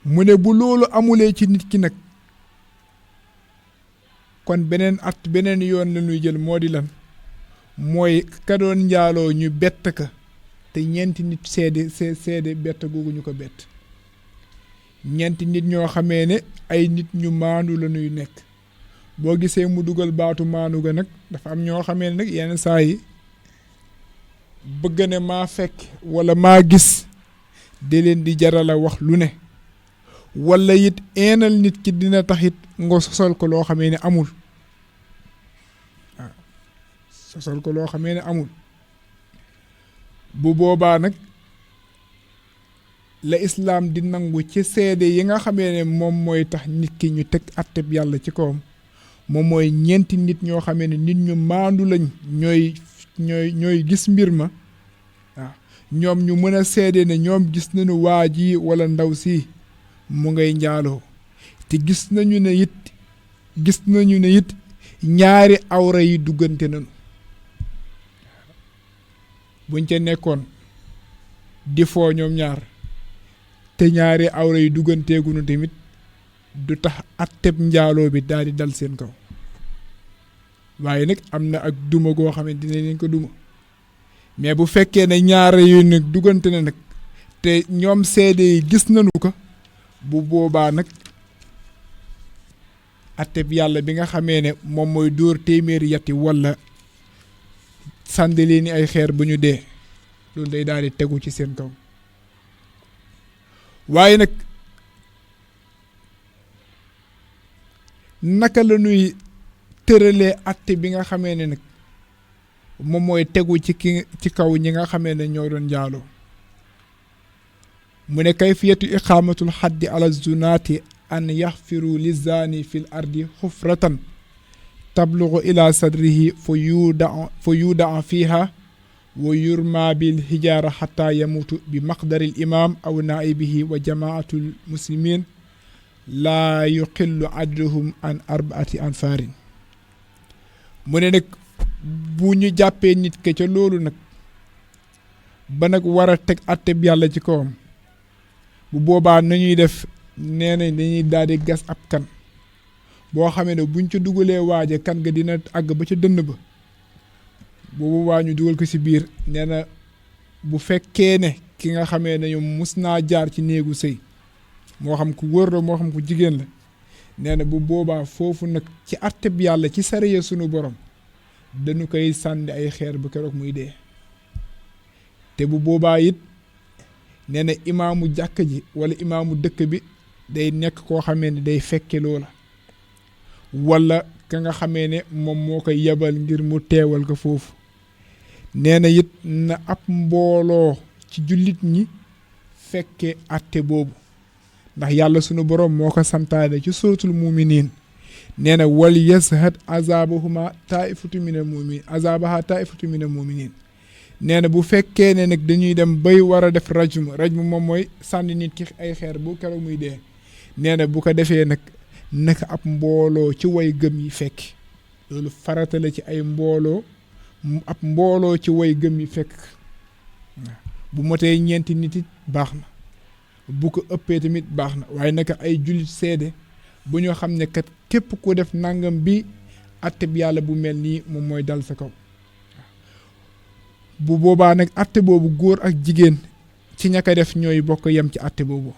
[SPEAKER 1] mu ne bu loolu amulee ci nit ki nag kon beneen yoon la ñuy jël moo di lan mooy ka doon njaaloo ñu bett ka te ñeenti nit seede bett googu ñu ko bett ñeenti nit ñoo xamee ne ay nit ñu maandu la ñuy nekk boo gisee mu dugal baatu maandu ga nag dafa am ñoo xamee ne nag yenn saa yi bëgg ne maa fekk wala maa gis di leen di jarala wax lu ne wala it eenal nit ki dina taxit nga sosal ko loo xamee ne amul waaw sosal ko loo xamee ne amul bu boobaa nag la islaam di nangu ci seede yi nga xamee ne moom mooy tax nit ki ñu teg atteb yàlla ci kawam moom mooy ñeenti nit ñoo xamee ne nit ñu maandu lañ ñooy gis mbir ma waaw ñoom ñu mën a seede ne ñoom gis nañu waa ji wala ndaw si mu ngay njaaloo te gis nañu ne it ñaari awra yi duggante nañu buñ ca nekkoon di foo ñoom ñaar te ñaari awra yi dugganteegunu tamit du tax atteb njaaloo bi daal di dal seen kaw waaye nag am na ak duma goo xam ne dina leen ko duma mais bu fekkee ne ñaari yu nag duggante na nag te ñoom seede yi gis nañu ko bu boobaa nag atteb yàlla bi nga xamee ne moom mooy dóor téeméeri yatti walla sànni leen ay xeer bu ñu dee loolu day daal di tegu ci seen kaw waaye nag naka la ñuy tëralee atte bi nga xamee ne nag moom mooy tegu ci kaw ñi nga xamee ne ñoo doon njaaloo mu ne kayfiyatu iqaamatul xaddi ala zunaati an yaxfiru lizaani fil ardi xufratan tablugu ila sadrihi fa yudaa fiiha wa yurma bil hijaara xata yamutu bi maqdaril imam aw naibihi wa jamaatul muslimin laa yuqillu adduhum an arbaati anfaarin mu ne nag bu ñu jàppee nit ke ca loolu nag ba nag war a teg atteb yàlla ci kawam bu boobaa nañuy def nee nañ dañuy daal di gas ab kan boo xamee ne buñ ca dugalee waaje kan ga dina àgg ba ca dënn ba boobu waa ñu dugal ko ci biir nee na bu fekkee ne ki nga xamee ne ñoom mus naa jaar ci néegu sëy moo xam ku góor la moo xam ku jigéen la nee na bu boobaa foofu nag ci atteb yàlla ci sariya sunu borom dañu koy sànni ay xeer ba keroog muy dee te bu boobaa it nee na imaamu jàkk ji wala imaamu dëkk bi day nekk koo xamee ne day fekke loola wala ka nga xamee ne moom moo koy yebal ngir mu teewal ko foofu nee na it na ab mbooloo ci jullit ñi fekke atte boobu ndax yàlla sunu borom moo ko santaane ci suratul muminin nee na wal yashad azabahuma taifatu minal muminin azabaha taifatu minal muminin nee na bu fekkee ne nag dañuy dem bay war a def rajmu moom mooy sànni nit ki ay xeer bu keroog muy dee nee na bu ko defee nag naka ab mbooloo ci way gëm yi fekk loolu farata la ci ay mbooloo ab mbooloo ci way gëm yi fekk bu motee ñeenti nit it baax na bu ko ëppee tamit baax na waaye naka ay jullit seede bu ñoo xam ne kat képp ku def nangam bi atte bi yàlla bu mel nii moom mooy dal sa kaw bu boobaa nag atte boobu góor ak jigéen ci ñaka def ñooy bokk yem ci atte boobu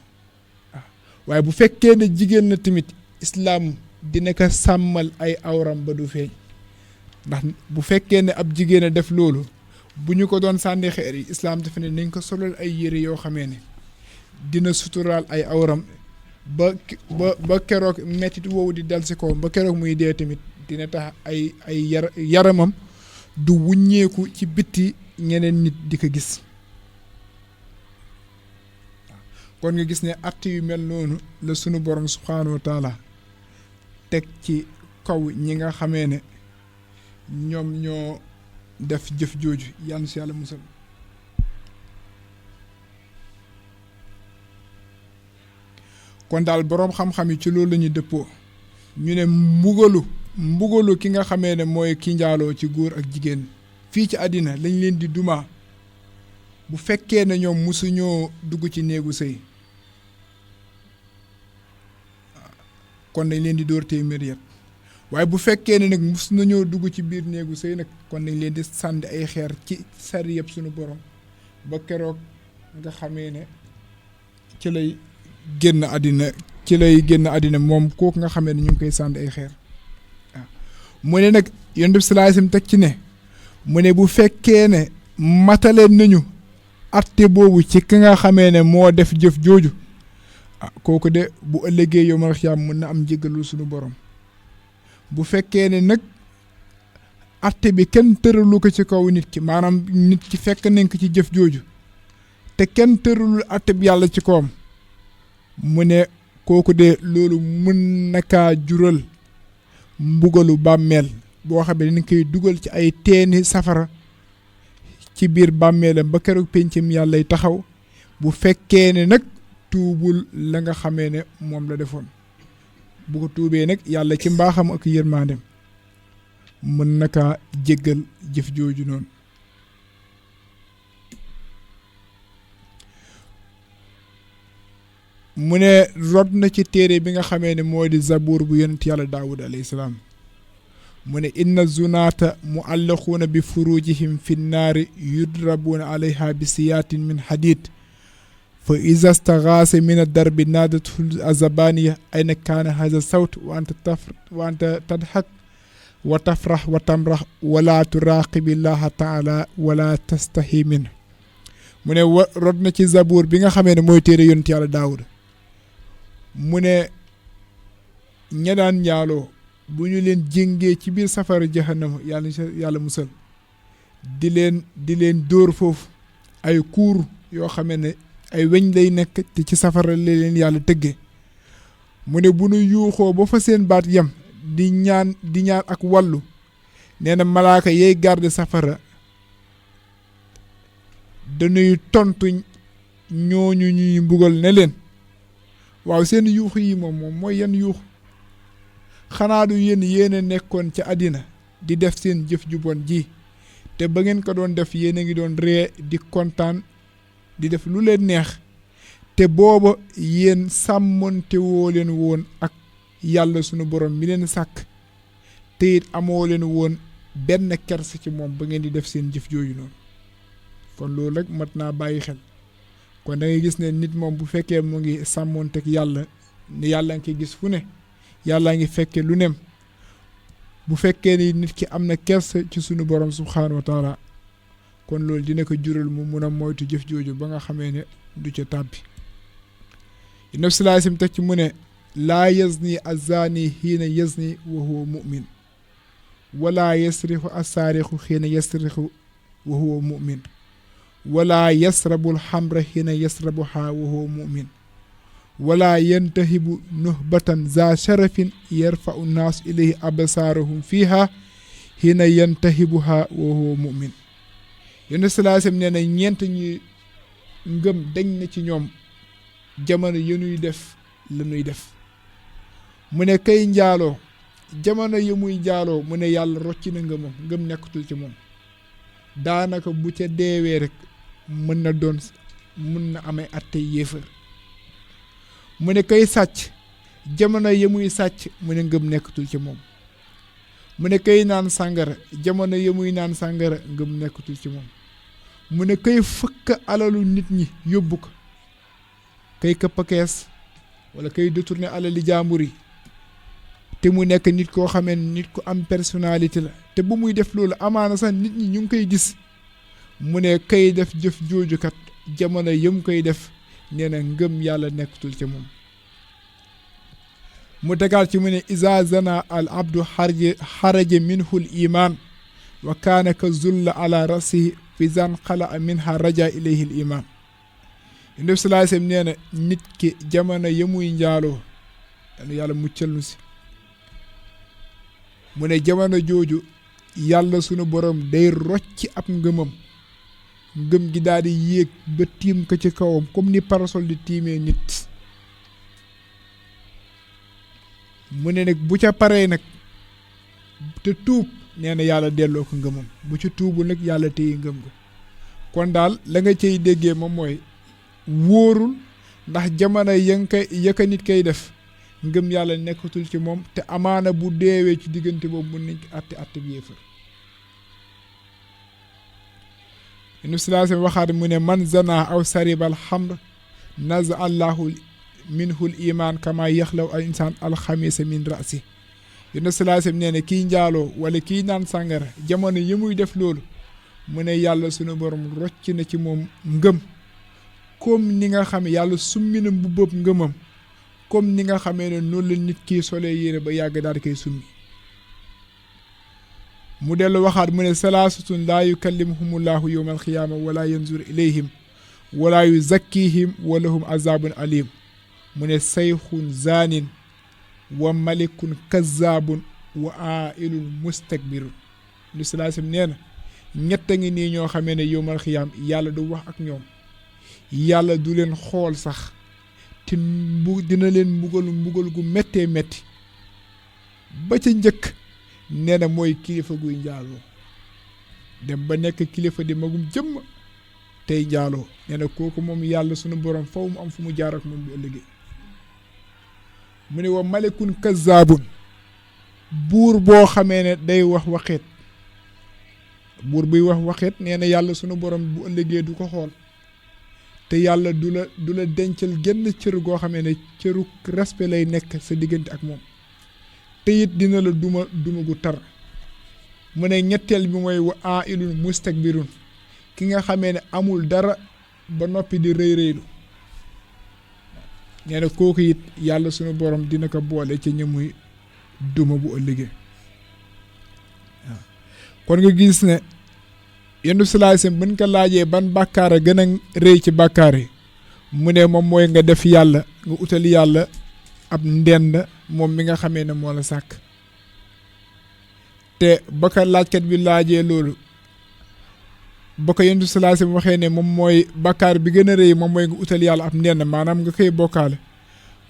[SPEAKER 1] waaw waaye bu fekkee ne jigéen na tamit islaam dina ko sàmmal ay awram ba du feeñ ndax bu fekkee ne ab jigéen a def loolu bu ñu ko doon sànni xeer yi islaam dafa ne nañ ko solal ay yére yoo xamee ne dina suturaal ay awram ba keroog mettit woowu di dal si kaw ba keroog muy dee tamit dina tax ay yaramam du wuññeeku ci bitti ñeneen nit di ko gis kon nga gis ne att yu mel noonu la sunu borom subhaanahu wa taala teg ci kaw ñi nga xamee ne ñoom ñoo def jëf jooju yàlla si yàlla musal kon daal boroom xam-xam yi ci loolu la ñuy dëppoo ñu ne mbugalu ki nga xamee ne mooy ki njaaloo ci góor ak jigéen fii ci àddina lañ leen di duma bu fekkee ne ñoom musuñoo dugg ci néegu sëy kon dañ leen di dóor téeméer yat waaye bu fekkee ne nag mus nañoo dugg ci biir néegu sëy nag kon dañ leen di sànni ay xeer ci sari yëpp suñu borom ba keroog nga xamee ne ci lay génn àddina moom kooku nga xamee ne ñu ngi koy sànni ay xeer waaw mu ne nag Yonent bi sallallahu alayhi wasallam teg ci ne mu ne bu fekkee ne matale nañu atte boobu ci ki nga xamee ne moo def jëf jooju kooku de bu ëllëgee yawmal xiyaam mën na am njéggalul suñu borom bu fekkee ne nag atte bi kenn tëralu ko ci kaw nit ki maanaam nit ki fekk nañ ko ci jëf jooju te kenn tëralul atte bi yàlla ci kawam mu ne kooku de loolu mën na kaa jural mbugalu bàmmeel boo xam ne dañ koy dugal ci ay teeni safara ci biir bàmmeelam ba keroog pencam yàllay taxaw bu fekkee ne nag tuubul la nga xamee ne moom la defoon bu ko tuubee nag yàlla ci mbaaxam ak yërmaandem mën na kaa jéggal jëf jooju noonu mu ne rod na ci téere bi nga xamee ne moo di zabuur bu yonent yàlla daawud alayhi salaam mu ne inna zunaata muallaquuna bi furujihim fi nnaari yudrabuuna alayha bi siyaatin min hadid fa iza staxaasa min addarbi naadatul azabaniya ayna kaana haza sawt wa anta tadxak wa tafrax wa tamrax wala turaaqibi llaha taala wala tastahi min mu ne rod na ci zabuur bi nga xamee ne mooy téere yonent yàlla daawud mu ne ña daan njaaloo bu ñu leen jéngee ci biir safara jahannama yàlla musal di leen dóor foofu ay kuur yoo xamee ne ay weñ lay nekk te ci safara la leen yàlla tëgge mu ne bu nu yuuxoo ba fa seen baat yem di ñaan ak wàllu nee na malaaka yey garde safara dañuy tontu ñooñu ñuy mbugal ne leen waaw seen yuuxu yi moom mooy yan yuuxu xanaa du yéen a nekkoon ca àddina di def seen jëf ju bon ji te ba ngeen ko doon def yéen a ngi doon ree di kontaan di def lu leen neex te booba yéen sàmmonte woo leen woon ak yàlla sunu borom mi leen sàkk te it amoo leen woon benn kersa ci moom ba ngeen di def seen jëf jooju noonu kon loolu rek mat naa bàyyi xel kon da ngay gis ne nit moom bu fekkee mu ngi sàmmonteeg yàlla ne yàlla ngi koy gis fu ne yàllaa ngi fekke lu nem bu fekkee ni nit ki am na kersa ci sunu borom subhaanahu wa taala kon loolu dina ko jural mu mun a moytu jëf jooju ba nga xamee ne du ca tàbbi Nabi sallallahu alayhi wasallam teg ci mu ne laa yazni azani xiina yazni wa huwa mu'min wala yasrixu asaarixu xiina yasrixu wa huwa mu'min wala yasrabu alxamra xiina yasrabuha wa huwa mu'min wala yantahibu nuhbatan za sharafin yarfau nnaas ilayhi absaarahum fiha xiina yantahibuha wa huwa mu'min Yonent sallallahu alayhi wasallam nee na ñeent ñi ngëm dañ na ci ñoom jamono yi ñuy def la ñuy def mu ne kay njaaloo jamono yi muy njaaloo mu ne yàlla rocci na ngëmam ngëm nekkatul ci moom daanaka bu ca deewee rek mën na amee atte yéefar mu ne kay sàcc jamono yi muy sàcc mu ne ngëm nekkatul ci moom mu ne kay naan sàngara jamono yi muy naan sàngara ngëm nekkatul ci moom mu ne kay fëkk alalu nit ñi yóbbu ko kay këpp kees wala kay détourné alali jàmbur yi te mu nekk nit koo xamee nit ku am personnalité la te bu muy def loolu amaana sax nit ñi ñu ngi koy gis mu ne kay def jëf joojukat jamono yëm koy def nee na ngëm yàlla nekkatul ci moom mu tegaal ci mu ne iza zana al abdu xaraja minhu l iman wa kaana ka zulla ala rasihi fi zan xala minha raja ilayhi l iman Yonent bi sallallahu alayhi wasallam nee na nit ki jamono ya muy njaaloo yàlla muccal nu si mu ne jamono jooju yàlla sunu borom day rocci ab ngëmam ngëm gi daal di yéeg ba tiim ko ci kawam comme ni parasol di tiimee nit mu ne nag bu ca paree nag te tuub nee na yàlla delloo ko ngëmam bu ci tuubul nag yàlla téye ngëm ga kon daal la nga cay déggee moom mooy wóorul ndax jamono ya ka nit kay def ngëm yàlla nekkatul ci moom te amaana bu deewee ci diggante boobu mun nañ ko àtte bi yéefar Yonent sallallahu alayhi wasallam waxaat mu ne man zana aw saribal xamr naza allahu minhul iman kama yaxlaw al insan alxamisa min rasi Yonent sallallahu alayhi wasallam nee ne kii njaaloo wala kii naan sàngara jamono yi muy def loolu mu ne yàlla sunu borom rocc na ci moom ngëm comme ni nga xam yàlla summi na mbubbam ngëmam comme ni nga xamee ne noonu la nit kii solee yére ba yàgg daal di koy summi mu dellu waxaat mu ne salaasatun laa yukallimuhumullahu yawma alxiyaama wala yanzur ilayhim wala yuzakkihim wa lahum azabun alim mu ne sayxun zanin wa malikun kazzabun wa ailun mustakbirun lu salaasam nee na ñett a ngi nii ñoo xamee ne yawmal xiyaam yàlla du wax ak ñoom yàlla du leen xool sax te dina leen mbugal gu méttee métti ba ca njëkk nee na mooy kilifa guy njaaloo dem ba nekk kilifa di magum jëmm tey njaaloo nee na kooku moom yàlla sunu borom faw mu am fu mu jaar ak moom bu ëllëgee mu ne wa malekun kazaabun buur boo xamee ne day wax waxeet buur buy wax waxeet nee na yàlla sunu borom bu ëllëgee du ko xool te yàlla du la dencal genn cër goo xamee ne cëru respect lay nekk sa diggante ak moom te it dina la duma gu tar mu ne ñetteel bi mooy wa ailun mustakbirun ki nga xamee ne amul dara ba noppi di rëy rëylu nee na kooku it yàlla sunu borom dina ko boole ca ñamuy duma bu ëllëgee waaw kon nga gis ne Yonent bi sallallahu alayhi wasallam buñ ko laajee ban bàkkaar a gën a rëy ci bàkkaar yi mu ne moom mooy nga def yàlla nga utal yàlla ab ndend moom mi nga xamee ne moo la sàkk te ba ko laajkat bi laajee loolu ba ko Yonent bi sallallahu alayhi wasallam waxee ne moom mooy bàkkaar bi gën a rëy moom mooy nga utal yàlla ab ndend maanaam nga koy bokkaale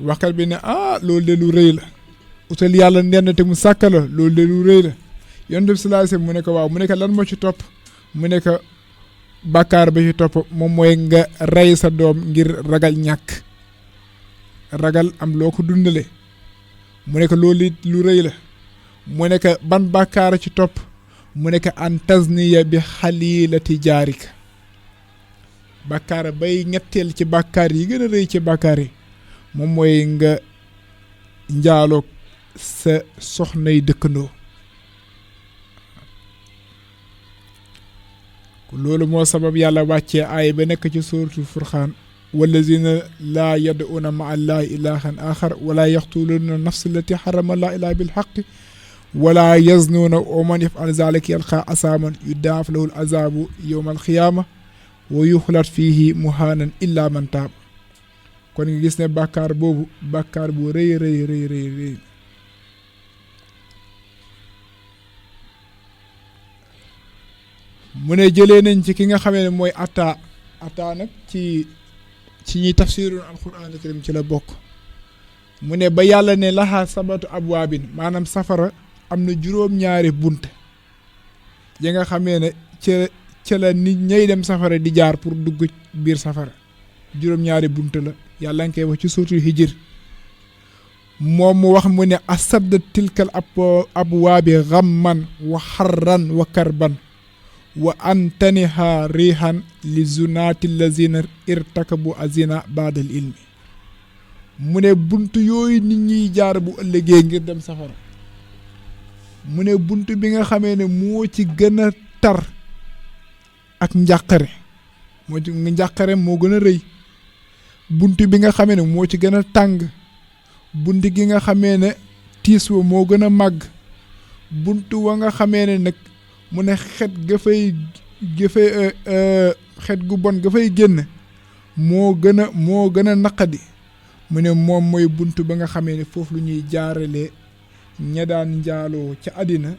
[SPEAKER 1] waxkat bi ne loolu de lu rëy la utal yàlla ndend te mu sàkk la loolu de lu rëy la Yonent bi sallallahu alayhi wasallam mu ne ko waaw mu ne ko lan moo ci topp mu ne ko bàkkaar ba ci topp moom mooy nga rey sa doom ngir ragal ñàkk ragal am loo ko dundale mu ne ko loolu it lu rëy la mu ne ko ban bàkkaar ci topp mu ne ko an tasniya bi xalilati jaarika bàkkaar bay ñetteel ci bàkkaar yi gën a rëy ci bàkkaar yi moom mooy nga njaaloog sa soxnay dëkkandoo loolu moo sabab yàlla wàccee aay ba nekk ci suuratul furqaan wallazina laa yad'uuna ma'a llaahi ilaahan aaxar wala yaqtuluuna nafsa allati harrama llaahu illaa bil haqqi wala yaznuuna wa man yaf'al zaalika yalqaa asaaman yudaa'af lahu al azaabu yawma al qiyaama wa yuxlat fiihi muhaanan illaa man taab kon nga gis ne bàkkaar boobu bàkkaar bu rëy rëy rëy rëy rëy mu ne jëlee nañ ci ki nga xamee ne mooy ataa nag ci ñuy tafsirul alquran karim ci la bokk. mu ne ba yàlla ne laxaa sabatu abwaabin maanaam safara am na juróom-ñaari bunt yi nga xamee ne ca la nit ñay dem safara di jaar pour dugg biir safara juróom-ñaari bunt la yàlla nga koy wax ci suutul hijr moom mu wax mu ne asadd tilkal abwaabi ghamman wa xarran wa karban wa antaniha rihan li zunaati lazina irtakabu azina baadal ilmi mu ne bunt yooyu nit ñiy jaar bu ëllëgee ngir dem safara mu ne bunt bi nga xamee ne moo ci gën a tar ak njàqare moo ci njàqare moo gën a rëy bunt bi nga xamee ne moo ci gën a tàng bunt gi nga xamee ne tiis wa moo gën a màgg bunt wa nga xamee ne nag mu ne xet xet gu bon ga fay génn moo gën a naqadi mu ne moom mooy bunt ba nga xamee ne foofu lu ñuy jaarale ña daan njaaloo ca àddina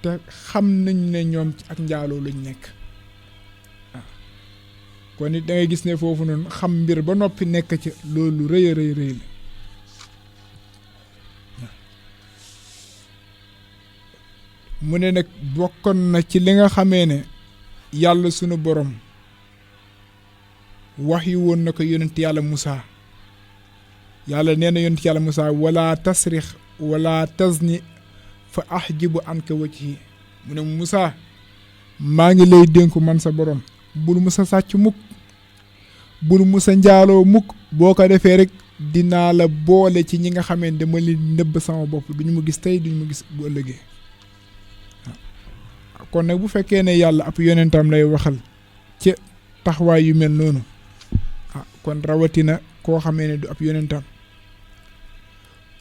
[SPEAKER 1] te xam nañ ne ñoom ci ak njaaloo lañ nekk waaw kon it da ngay gis ne foofu noonu xam mbir ba noppi nekk ci loolu rëy a rëy la mu ne nag bokkoon na ci li nga xamee ne yàlla sunu borom wax yi woon na ko yonent yàlla Musaa yàlla nee na yonent yàlla Musaa wala tasrix wala tazni fa ahjibu anka wajhi mu ne Musaa maa ngi lay dénku man sa borom bul musa sàcc mukk bul musa njaaloo mukk boo ko defee rek dinaa la boole ci ñi nga xamee ne dama leen nëbb sama bopp duñu ma gis tey duñu ma gis bu ëllëgee waaw kon nag bu fekkee ne yàlla ab yonentam lay waxal ci taxawaay yu mel noonu kon rawatina koo xamee ne du ab yonentam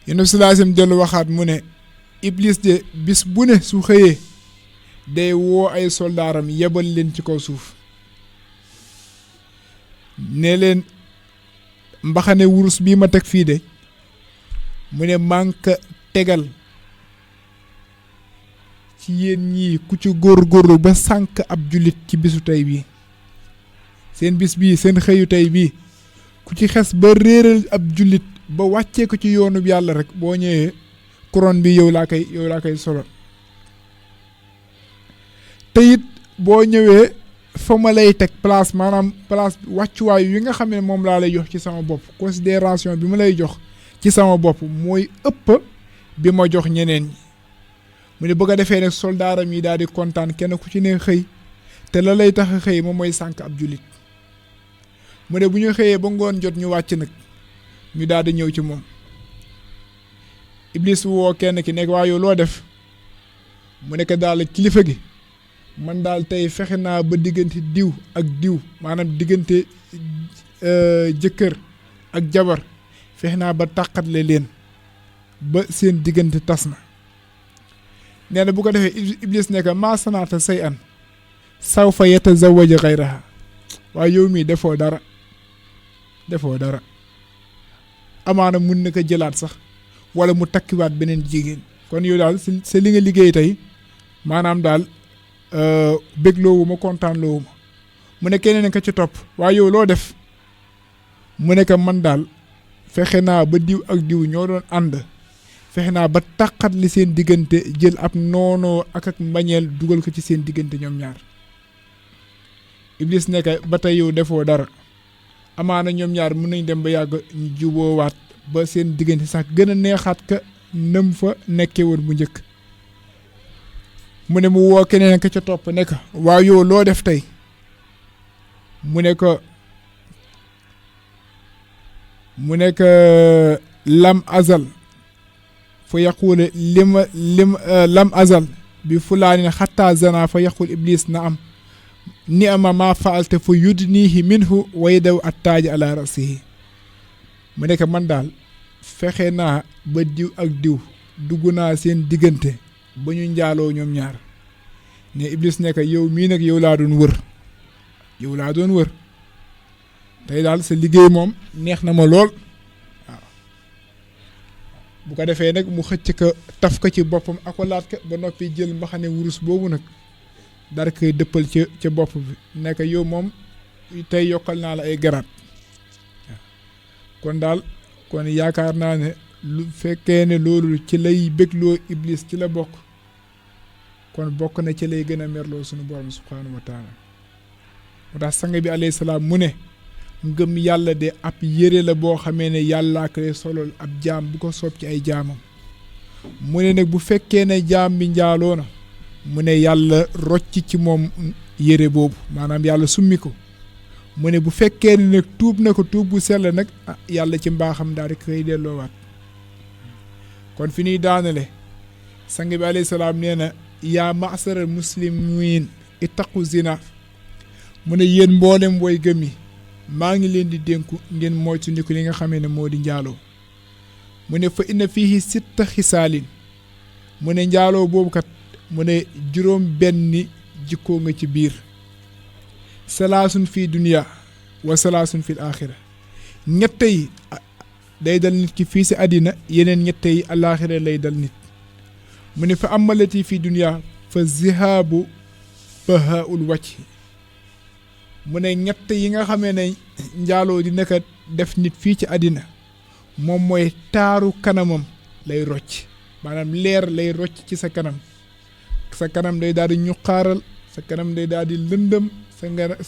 [SPEAKER 1] yonent sallallahu alayhi wasallam dellu waxaat mu ne Iblis de bis bu ne su xëyee day woo ay soldaaram yebal leen ci kaw suuf ne leen mbaxane wurus bii ma teg fii de mu ne manque tegal ci yéen ñii ku ci góorgóorlu ba sànk ab jullit ci bisu tey bii seen bis bii seen xëyu tey bii ku ci xes ba réeral ab jullit ba wàccee ko ci yoonub yàlla rek boo ñëwee couronne bi yow laa koy solo te it boo ñëwee fa ma lay teg place maanaam place wàccuwaay yi nga xam ne moom laa lay jox ci sama bopp considération bi ma lay jox ci sama bopp mooy ëpp bi ma jox ñeneen ñi mu ne bëgg a defee ne soldaaram yi daal di kontaan kenn ku ci ne xëy te la lay tax a xëy moom mooy sànk ab jullit mu ne bu ñu xëyee ba ngoon jot ñu wàcc nag ñu daal di ñëw ci moom Iblis woo kenn ki nekk waa yow loo def mu nekk daal kilifa gi man daal tey fexe naa ba diggante diw ak diw maanaam diggante jëkkër ak jabar fexe naa ba tàqatle leen ba seen diggante tas na nee na bu ko defee Iblis nekk maa sanaata say an saw fa yatazawaja xayraha waaye yow mii defoo dara amaana mun na ko jëlaat sax wala mu takkiwaat beneen jigéen kon yow daal sa li nga liggéey tey maanaam daal bégloowu ma kontaan loowu ma mu ne keneen ka ci topp waaye yow loo def mu ne ko man daal fexe naa ba diw ak diw ñoo doon ànd fexe naa ba taqat li seen diggante jël ab noonoo ak mbañeel dugal ko ci seen diggante ñoom ñaar Iblis nekk ba tey yow defoo dara amaana ñoom ñaar mën nañ dem ba yàgg ñu juboowaat ba seen diggante sax gën a neexaat ka nëm fa nekkee woon bu njëkk mu ne mu woo keneen ka ca topp ne ko waaw yow loo def tey mu ne ko lam azal fa yaqul lam azal bi fulaanin xataa zana fa yaqul Iblis na am ni ama maa faalte fa yudnihi minhu way daw attaaji ala rasihi mu nekk man daal fexe naa ba diw ak diw dugg naa seen diggante ba ñu njaaloo ñoom ñaar ne Iblis nekk yow mii nag yow laa doon wër tey daal sa liggéey moom neex na ma lool waaw bu ko defee nag mu xëcc ko taf ko ci boppam akolaat ko ba noppi jël mbaxane wurus boobu nag dara koy dëppal ca bopp bi nekk yow moom tey yokkal naa la ay garaat kon daal kon yaakaar naa ne lu fekkee ne loolu ci lay bégloo iblis ci la bokk kon bokk na ci lay gën a merloo suñu borom subhaanahu wa taala moo tax sang bi alayhi salaam mu ne ngëm yàlla de ab yére la boo xamee ne yàllaa koy solol ab jaam bu ko soob ci ay jaamam mu ne nag bu fekkee ne jaam bi njaaloo na mu ne yàlla rocc ci moom yére boobu maanaam yàlla summi ko mu ne bu fekkee ne nag tuub na ko tuub bu sell nag yàlla ci mbaaxam daal di koy delloowaat kon fi ñuy daanale sang bi alayhi salaam nee na yaa ma'saral muslimiin ittaqu zina mu ne yéen mboolem woy gëm yi maa ngi leen di dénku ngeen moytandiku li nga xamee ne moo di njaaloo mu ne fa inna fiihi sitta xisaalin mu ne njaaloo boobu kat mu ne juróom benni jikkoo nga ci biir salaasun fii duniya wa salaasun fil aaxira ñett yi day dal nit ki fii si àddina yeneen ñett yi alaaxira lay dal nit mu ne fa amalati fii duniya fa zihaabu bahaul wàcc mu ne ñett yi nga xamee ne njaaloo di nekk def nit fii ci àddina moom mooy taaru kanamam lay rocc maanaam leer lay rocc ci sa kanam day daal di ñuqaaral sa kanam day daal di lëndëm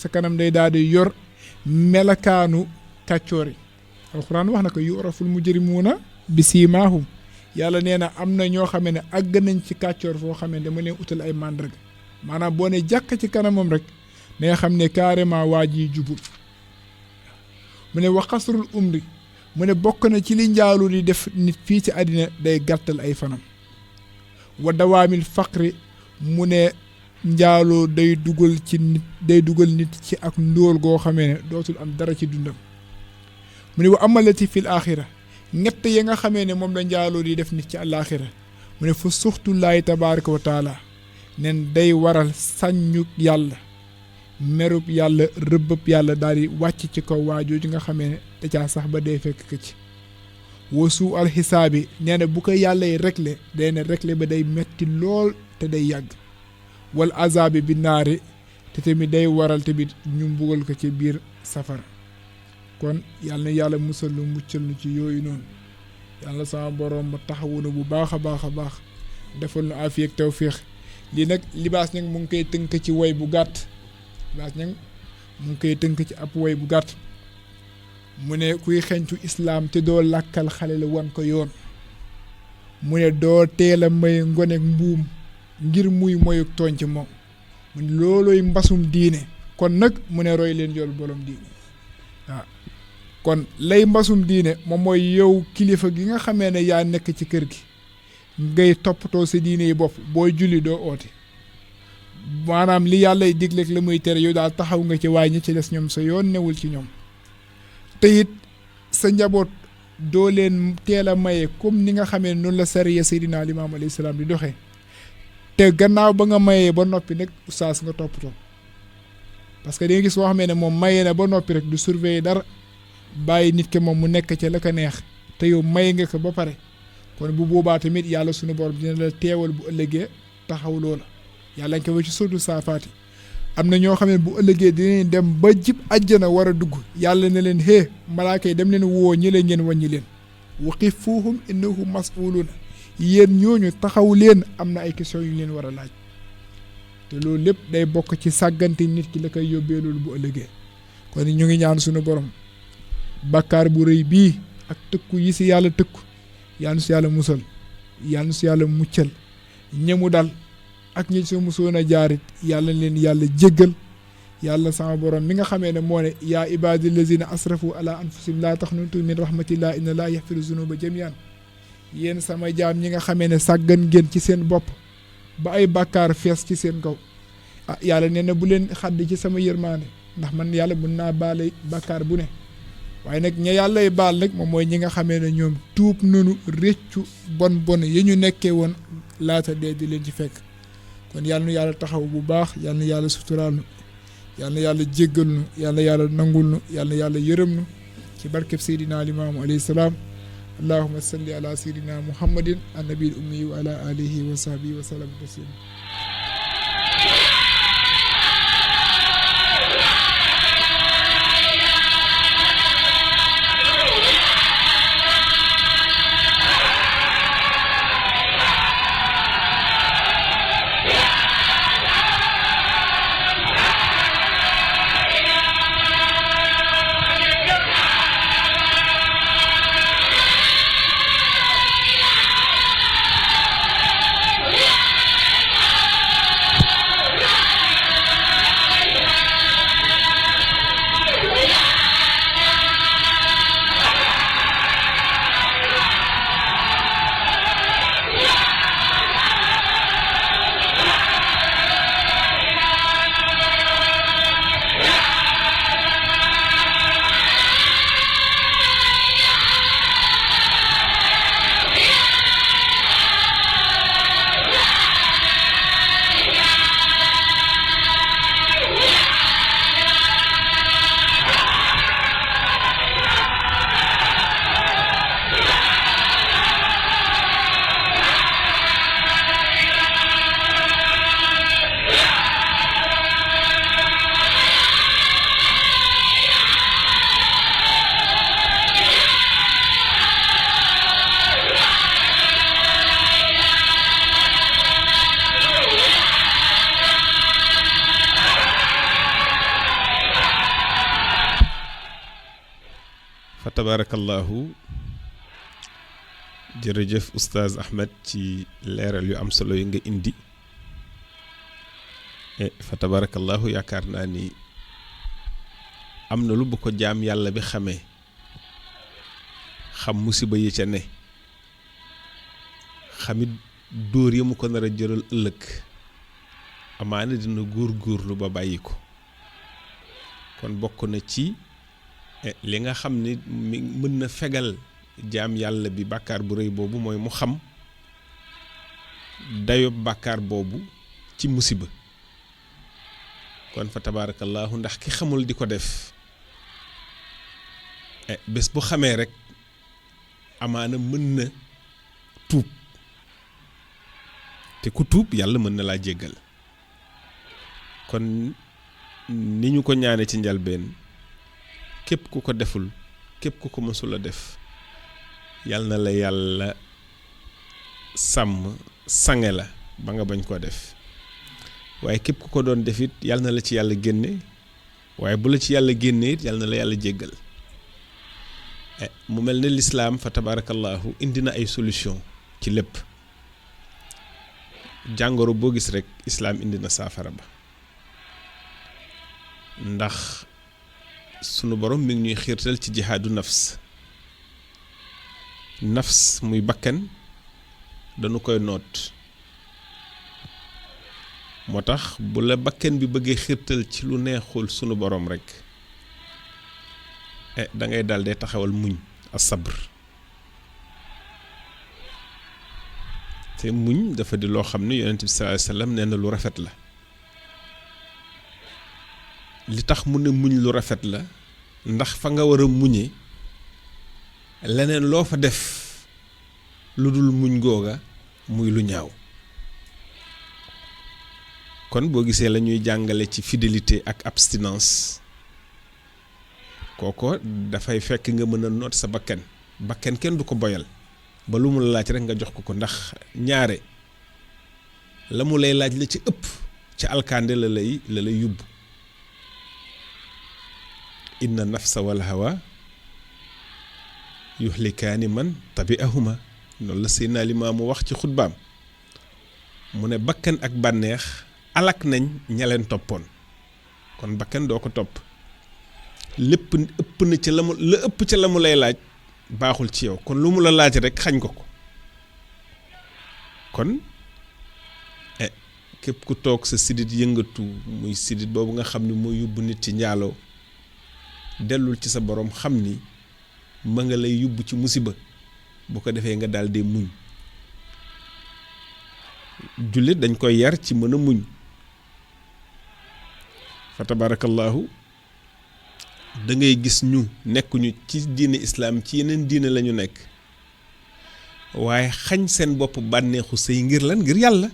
[SPEAKER 1] sa kanam day daal di yor melakaanu kàccoor yi alxuraan wax na ko yu'raful mujrimuuna bi siimaahum yàlla nee na am na ñoo xamee ne àgg nañ ci kàccoor foo xamee ne dama leen utal ay màndarga maanaam boo ne jàkk ci kanamam rek ne nga xam ne carrément waa ji jubul mu ne wa xasrul umri mu ne bokk na ci li njaalu di def nit fii ci àddina day gàttal ay fanam wa dawaamil faqri mu ne njaaloo day dugal nit ci ak ndóol goo xamee ne dootul am dara ci dundam mu ne wa amalati fil aaxira ñett ya nga xamee ne moom la njaaloo di def nit ci àllaaxira mu ne fa suxtullaahi tabaaraka wa taala nen day waral saññu yàlla merub yàlla rëbbëb yàlla daal di wàcc ci kaw waajooju nga xamee ne da caa sax ba dee fekk ko ci wasu alxisaabi nee na bu ko yàlla yi réglé day ne réglé ba day metti lool te day yàgg wal azaabi bi naari te tamit day waral tamit ñu mbugal ko ci biir safara kon yàlla na yàlla musal lu muccal nu ci yooyu noonu yàlla sama borom ma taxawunu bu baax a baax a baax defal nu afiya ak tawfiix lii nag libaas nag mu ngi koy tënk ci woy bu gàtt libaas nag mu ngi koy tënk ci ab woy bu gàtt mu ne kuy xencu islaam te doo làkkal xale la wan ko yoon mu ne doo teel a may ngonek mbuum ngir muy moyuk tooñ ci moom mu ne loolooy mbasum diine kon nag mu ne roy leen yool bolom diine waaw kon lay mbasum diine moom mooy yow kilifa gi nga xamee ne yaa nekk ci kër gi ngay toppatoo sa diine yi bopp booy julli doo oote maanaam li yàlla digleeg la muy tere yow daal taxaw nga ci waaye ñi ci des ñoom sa yoon newul ci ñoom te it sa njaboot doo leen teel a maye comme ni nga xamee noonu la sariya Seydina Limaam alayhi salaam di doxee te gannaaw ba nga mayee ba noppi nag oustaz nga toppatoo parce que da nga gis boo xamee ne moom mayee na ba noppi rek du surveiller dara bàyyi nit ke moom mu nekk ca la ko neex te yow maye nga ko ba pare kon bu boobaa tamit yàlla sunu borom dina la teewal bu ëllëgee taxaw loola yàlla nga ko ci suddu saafaati am na ñoo xam ne bu ëllëgee dinañ dem ba jib àjjana war a dugg yàlla ne leen hee malaaka yi dem leen woo ñi leen ngeen wàññi leen waqifuhum innahum mas'uluuna yéen ñooñu taxaw leen am na ay question yu leen war a laaj te loolu lépp day bokk ci sàggante nit ki la koy yóbbee loolu bu ëllëgee kon ñu ngi ñaan sunu borom bàkkaar bu rëy bii ak tëkku yi si yàlla tëkku yàlla si yàlla musal yàlla si yàlla muccal ñemu dal ak ñi si musoon a jaarit yàlla leen yàlla jéggal yàlla sama borom mi nga xamee ne moo ne yaa ibaadi lazina asrafu ala anfusihim laa taxnatu min rahmatillah inna laa yaxfiru zunuba jamian yéen sama jaam ñi nga xamee ne sàggan ngeen ci seen bopp ba ay bàkkaar fees ci seen kaw yàlla nee na bu leen xàdd ci sama yërmaande ndax man yàlla mën naa baale bàkkaar bu ne waaye nag ña yàllay baal nag moom mooy ñi nga xamee ne ñoom tuub nanu réccu bon yi ñu nekkee woon laata dee di leen ci fekk kon yàlla nu yàlla taxaw bu baax yàlla na yàlla suturaal nu yàlla na yàlla jéggal nu yàlla na yàlla nangul nu yàlla na yàlla yërëm nu ci barkeb Seydina Limaamu alayhi salaam allahumma salli ala Seydina Muhammadin annabil ummi wa ala alihi wa sahbihi wa sallam taslima
[SPEAKER 3] tabarakallahu jërëjëf oustaz Ahmed ci leeral yu am solo yi nga indi fa tabarakallahu yaakaar naa ni am na lu bu ko jaam yàlla bi xamee xam musiba yi ca ne xamit dóor yi mu ko nar a jëral ëllëg amaana dina góor-góorlu ba bàyyi ko kon bokk na ci li nga xam ni mën na fegal jaam yàlla bi bàkkaar bu rëy boobu mooy mu xam dayob bàkkaar boobu ci musiba kon fa tabarakallahu ndax ki xamul di ko def bés bu xamee rek amaana mën na tuub te ku tuub yàlla mën na laa jéggal kon ni ñu ko ñaane ci njalbeen képp ku ko deful képp ku ko mësul a def yal na la yàlla sàmm sange la ba nga bañ koo def waaye képp ku ko doon def it yal na la ci yàlla génne waaye bu la ci yàlla génne it yal na la yàlla jéggal mu mel ne lislaam fa tabarakallahu indi na ay solution ci lépp jàngoro boo gis rek islaam indi na saafara ba ndax sunu borom mi ngi ñuy xiirtal ci jihaadu nafs muy bakkan dañu koy noot moo tax bu la bakkan bi bëggee xiirtal ci lu neexul sunu borom rek da ngay dal dee taxawal muñ as-sabr te muñ dafa di loo xam ne yonent bi sallallahu alayhi wasallam nee na lu rafet la li tax mu ne muñ lu rafet la ndax fa nga war a muñe leneen loo fa def lu dul muñ googa muy lu ñaaw kon boo gisee la ñuy jàngale ci fidélité ak abstinence kooko dafay fekk nga mën a noot sa bakkan kenn du ko boyal ba lu mu la laaj rek nga jox ko ndax ñaare la mu lay laaj la ci ëpp ci alkande la lay yóbbu inna nafsa wal hawa yuhlikaani man tabi'ahuma noonu la Seydina Limaamu wax ci xutbaam mu ne bakkan ak bànneex alak nañ ña leen toppoon kon bakkan doo ko topp lépp ëpp na ca la ëpp ca la mu lay laaj baaxul ci yow kon lu mu la laaj rek xañ ko kon képp ku toog sa sidit yëngatu muy sidit boobu nga xam ni mooy yóbbu nit ci njaaloo dellul ci sa borom xam ni ma nga lay yóbbu ci musiba bu ko defee nga daal di muñ jullit dañ koy yar ci mën a muñ fa tabarakallahu da ngay gis ñu nekkuñu ci diine islaam ci yeneen diine lañu nekk waaye xañ seen bopp bànneexu sëy ngir lan ngir yàlla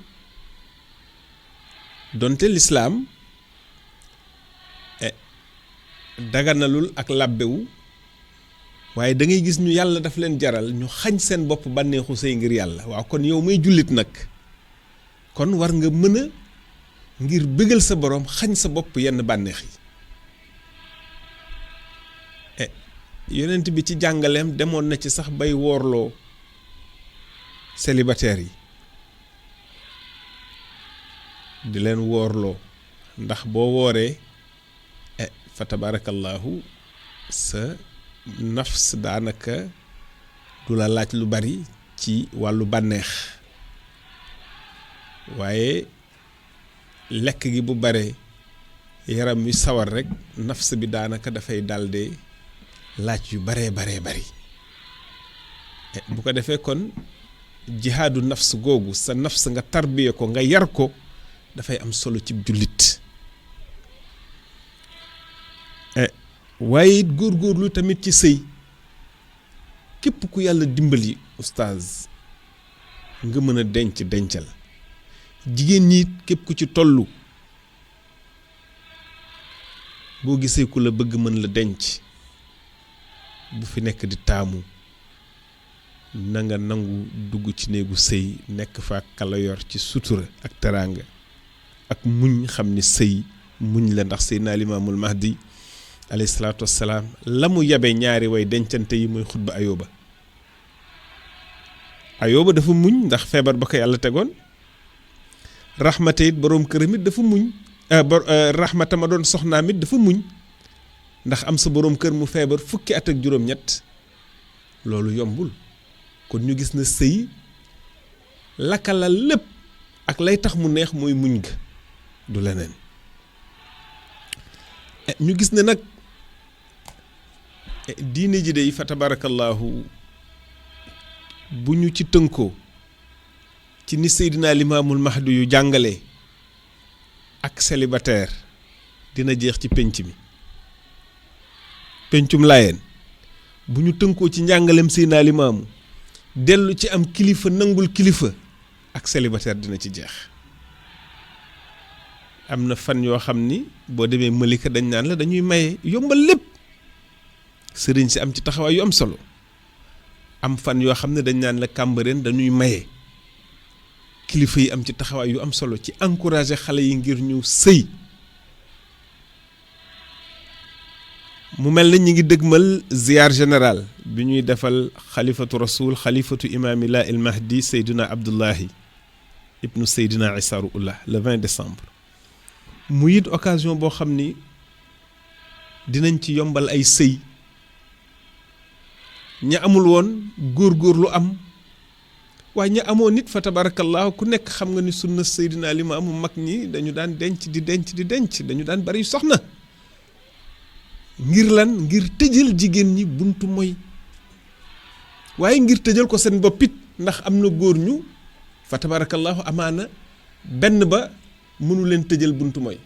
[SPEAKER 3] donte lislaam daganalul ak làbbewu waaye da ngay gis ñu yàlla daf leen jaral ñu xañ seen bopp bànneexu sëy ngir yàlla waaw kon yow may jullit nag kon war nga mën a ngir bëggal sa borom xañ sa bopp yenn bànneex yi yonent bi ci jàngaleem demoon na ci sax bay woorloo célibataires yi di leen woorloo ndax boo wooree fa tabarakallahu sa nafs daanaka du la laaj lu bari ci wàllu bànneex waaye lekk gi bu bare yaram wi sawar rek nafs bi daanaka dafay dalde laaj yu baree bari bu ko defee kon jihaadu nafs googu sa nafs nga tarbiye ko nga yar ko dafay am solo ci jullit waaye it góorgóorlu tamit ci sëy képp ku yàlla dimbali oustaz nga mën a dencal jigéen ñi képp ku ci tollu boo gisee ku la bëgg mën la denc bu fi nekk di taamu na nga nangu dugg ci néegu sëy nekk fa kala yor ci sutura ak teraanga ak muñ xam ni sëy muñ la ndax Seydina Limaamul Mahdi alayhi salaatu wassalaam la mu yabe ñaari way dencante yi muy xutba Ayóoba dafa muñ ndax feebar ba ko yàlla tegoon. Rahmata it boroom këram it dafa muñ Rahmata ma doon soxnaam it dafa muñ ndax am sa boroom kër mu feebar fukki at ak juróom-ñett loolu yombul kon ñu gis na sëy lakala lépp ak lay tax mu neex mooy muñ ga du leneen ñu gis ne nag diine ji de fa tabarakallahu bu ñu ci tënkoo ci ni Seydina Limaamul Mahdi yu jàngale ak célibataire dina jeex ci penc mi pencum Laayeen bu ñu tënkoo ci njàngalem Seydina Limaamu dellu ci am kilifa nangul kilifa ak célibataire dina ci jeex am na fan yoo xam ni boo demee Malika dañ naan la dañuy maye yombal lépp sëriñ si am ci taxawaay yu am solo am fan yoo xam ne dañ naan la Cambérène dañuy maye kilifa yi am ci taxawaay yu am solo ci encourager xale yi ngir ñu sëy mu mel na ñi ngi dëgmal ziyaar général bi ñuy defal xalifatu rasul xalifatu imaamillah il mahdi Seydina Abdullahi ibnu Seydina Isa Ruullah le 20 décembre mu it occasion boo xam ni dinañ ci yombal ay sëy ña amul woon góor-góor lu am waaye ña amoon nit fa tabarakallahu ku nekk xam nga ni sunna Seydina Limaamu mag ñi dañu daan denc dañu daan bari soxna ngir lan ngir tëjal jigéen ñi buntu mooy waaye ngir tëjal ko seen boppit ndax am na góor ñu fa tabarakallahu amaana benn ba mënu leen tëjal buntu mooy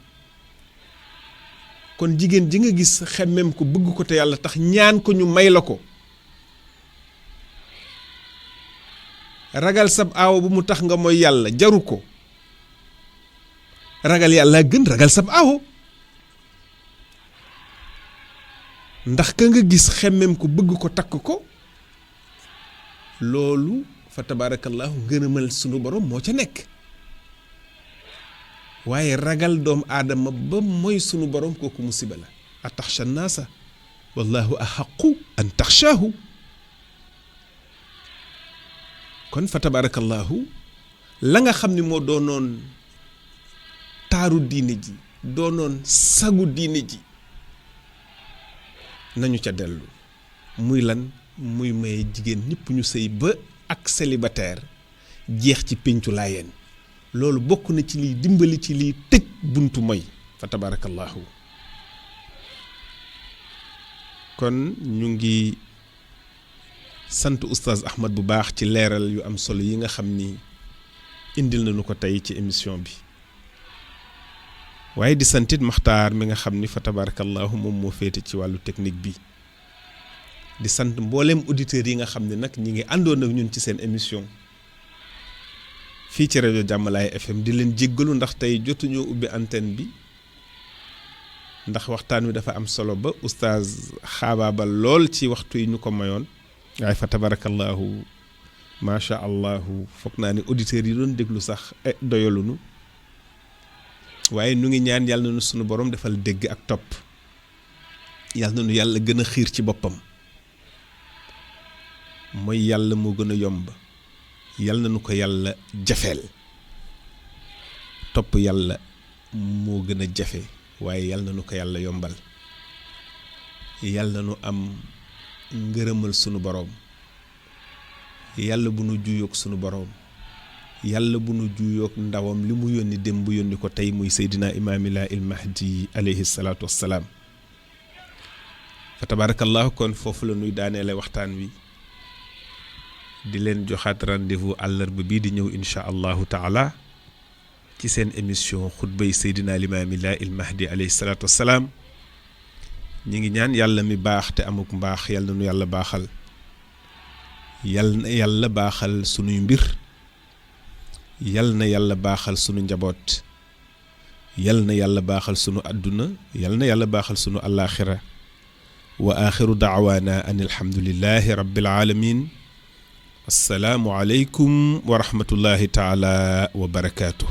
[SPEAKER 3] kon jigéen ji nga gis xemmem ko bëgg ko te yàlla tax ñaan ko ñu may la ko ragal sab aawo bu mu tax nga mooy yàlla jaru ko ragal yàlla gën ragal sab aawo ndax ka nga gis xemmem ko bëgg ko takk ko loolu fa tabarakallahu ngërëmal sunu borom moo ca nekk waaye ragal doom aadama ba mooy sunu borom kooku musiba la ataxsha naasa wallahu ahaqu an taxshaahu kon fa tabarakallahu la nga xam ni moo doonoon taaru diine ji doonoon sagu diine ji nañu ca dellu muy lan muy maye jigéen ñëpp ñu sëy ba ak célibataire jeex ci péncu Laayeen loolu bokk na ci liy dimbali ci liy tëj buntu moy fa tabarakallahu kon ñu ngi sant oustaz Ahmad bu baax ci leeral yu am solo yi nga xam ni indil nañu ko tey ci émission bi waaye di santit Maxtaar mi nga xam ni fa tabarakallahu moom moo féete ci wàllu technique bi di sant mbooleem auditeurs yi nga xam ne nag ñi ngi àndoon ak ñun ci seen émission fii ci rajo Jàmmalaay FM di leen jéggalu ndax tey jotuñoo ubbi antenne bi ndax waxtaan wi dafa am solo ba oustaz xaabaabal lool ci waxtu yi ñu ko mayoon waaye fa tabarakallahu macha allahu foog naa ne auditeurs yi doon déglu sax doyalunu waaye nu ngi ñaan yàlla na nu sunu borom defal dégg ak topp yàlla na nu yàlla gën a xiir ci boppam mooy yàlla moo gën a yomb yàlla na nu ko yàlla jafeel topp yàlla moo gën a jafe waaye yàlla na nu ko yàlla yombal yàlla na nu am ngërëmal sunu boroom yàlla bu nu juyoog sunu boroom yàlla bu nu juyoog ndawam li mu yónni dem bu yónni ko tey muy Seydina Imaamillah il Mahdi alayhi salaatu wassalaam fa tabarakallahu kon foofu la nuy daaneele waxtaan wi di leen joxaat rendez-vous àllarba bii di ñëw insha allahu taala ci seen émission xutbay Seydina Limaamillah il Mahdi alayhi salaatu wassalaam ñi ngi ñaan yàlla mi baax te amuk mbaax yàlla na nu yàlla baaxal yàlla na yàlla baaxal sunuy mbir yàlla na yàlla baaxal sunu njaboot yàlla na yàlla baaxal sunu àdduna yàlla na yàlla baaxal sunu alaaxira wa aaxiru daawaana an alhamdulillahi rabbil alamin assalaamu aleykum wa rahmatullahi taala wa barakaatuh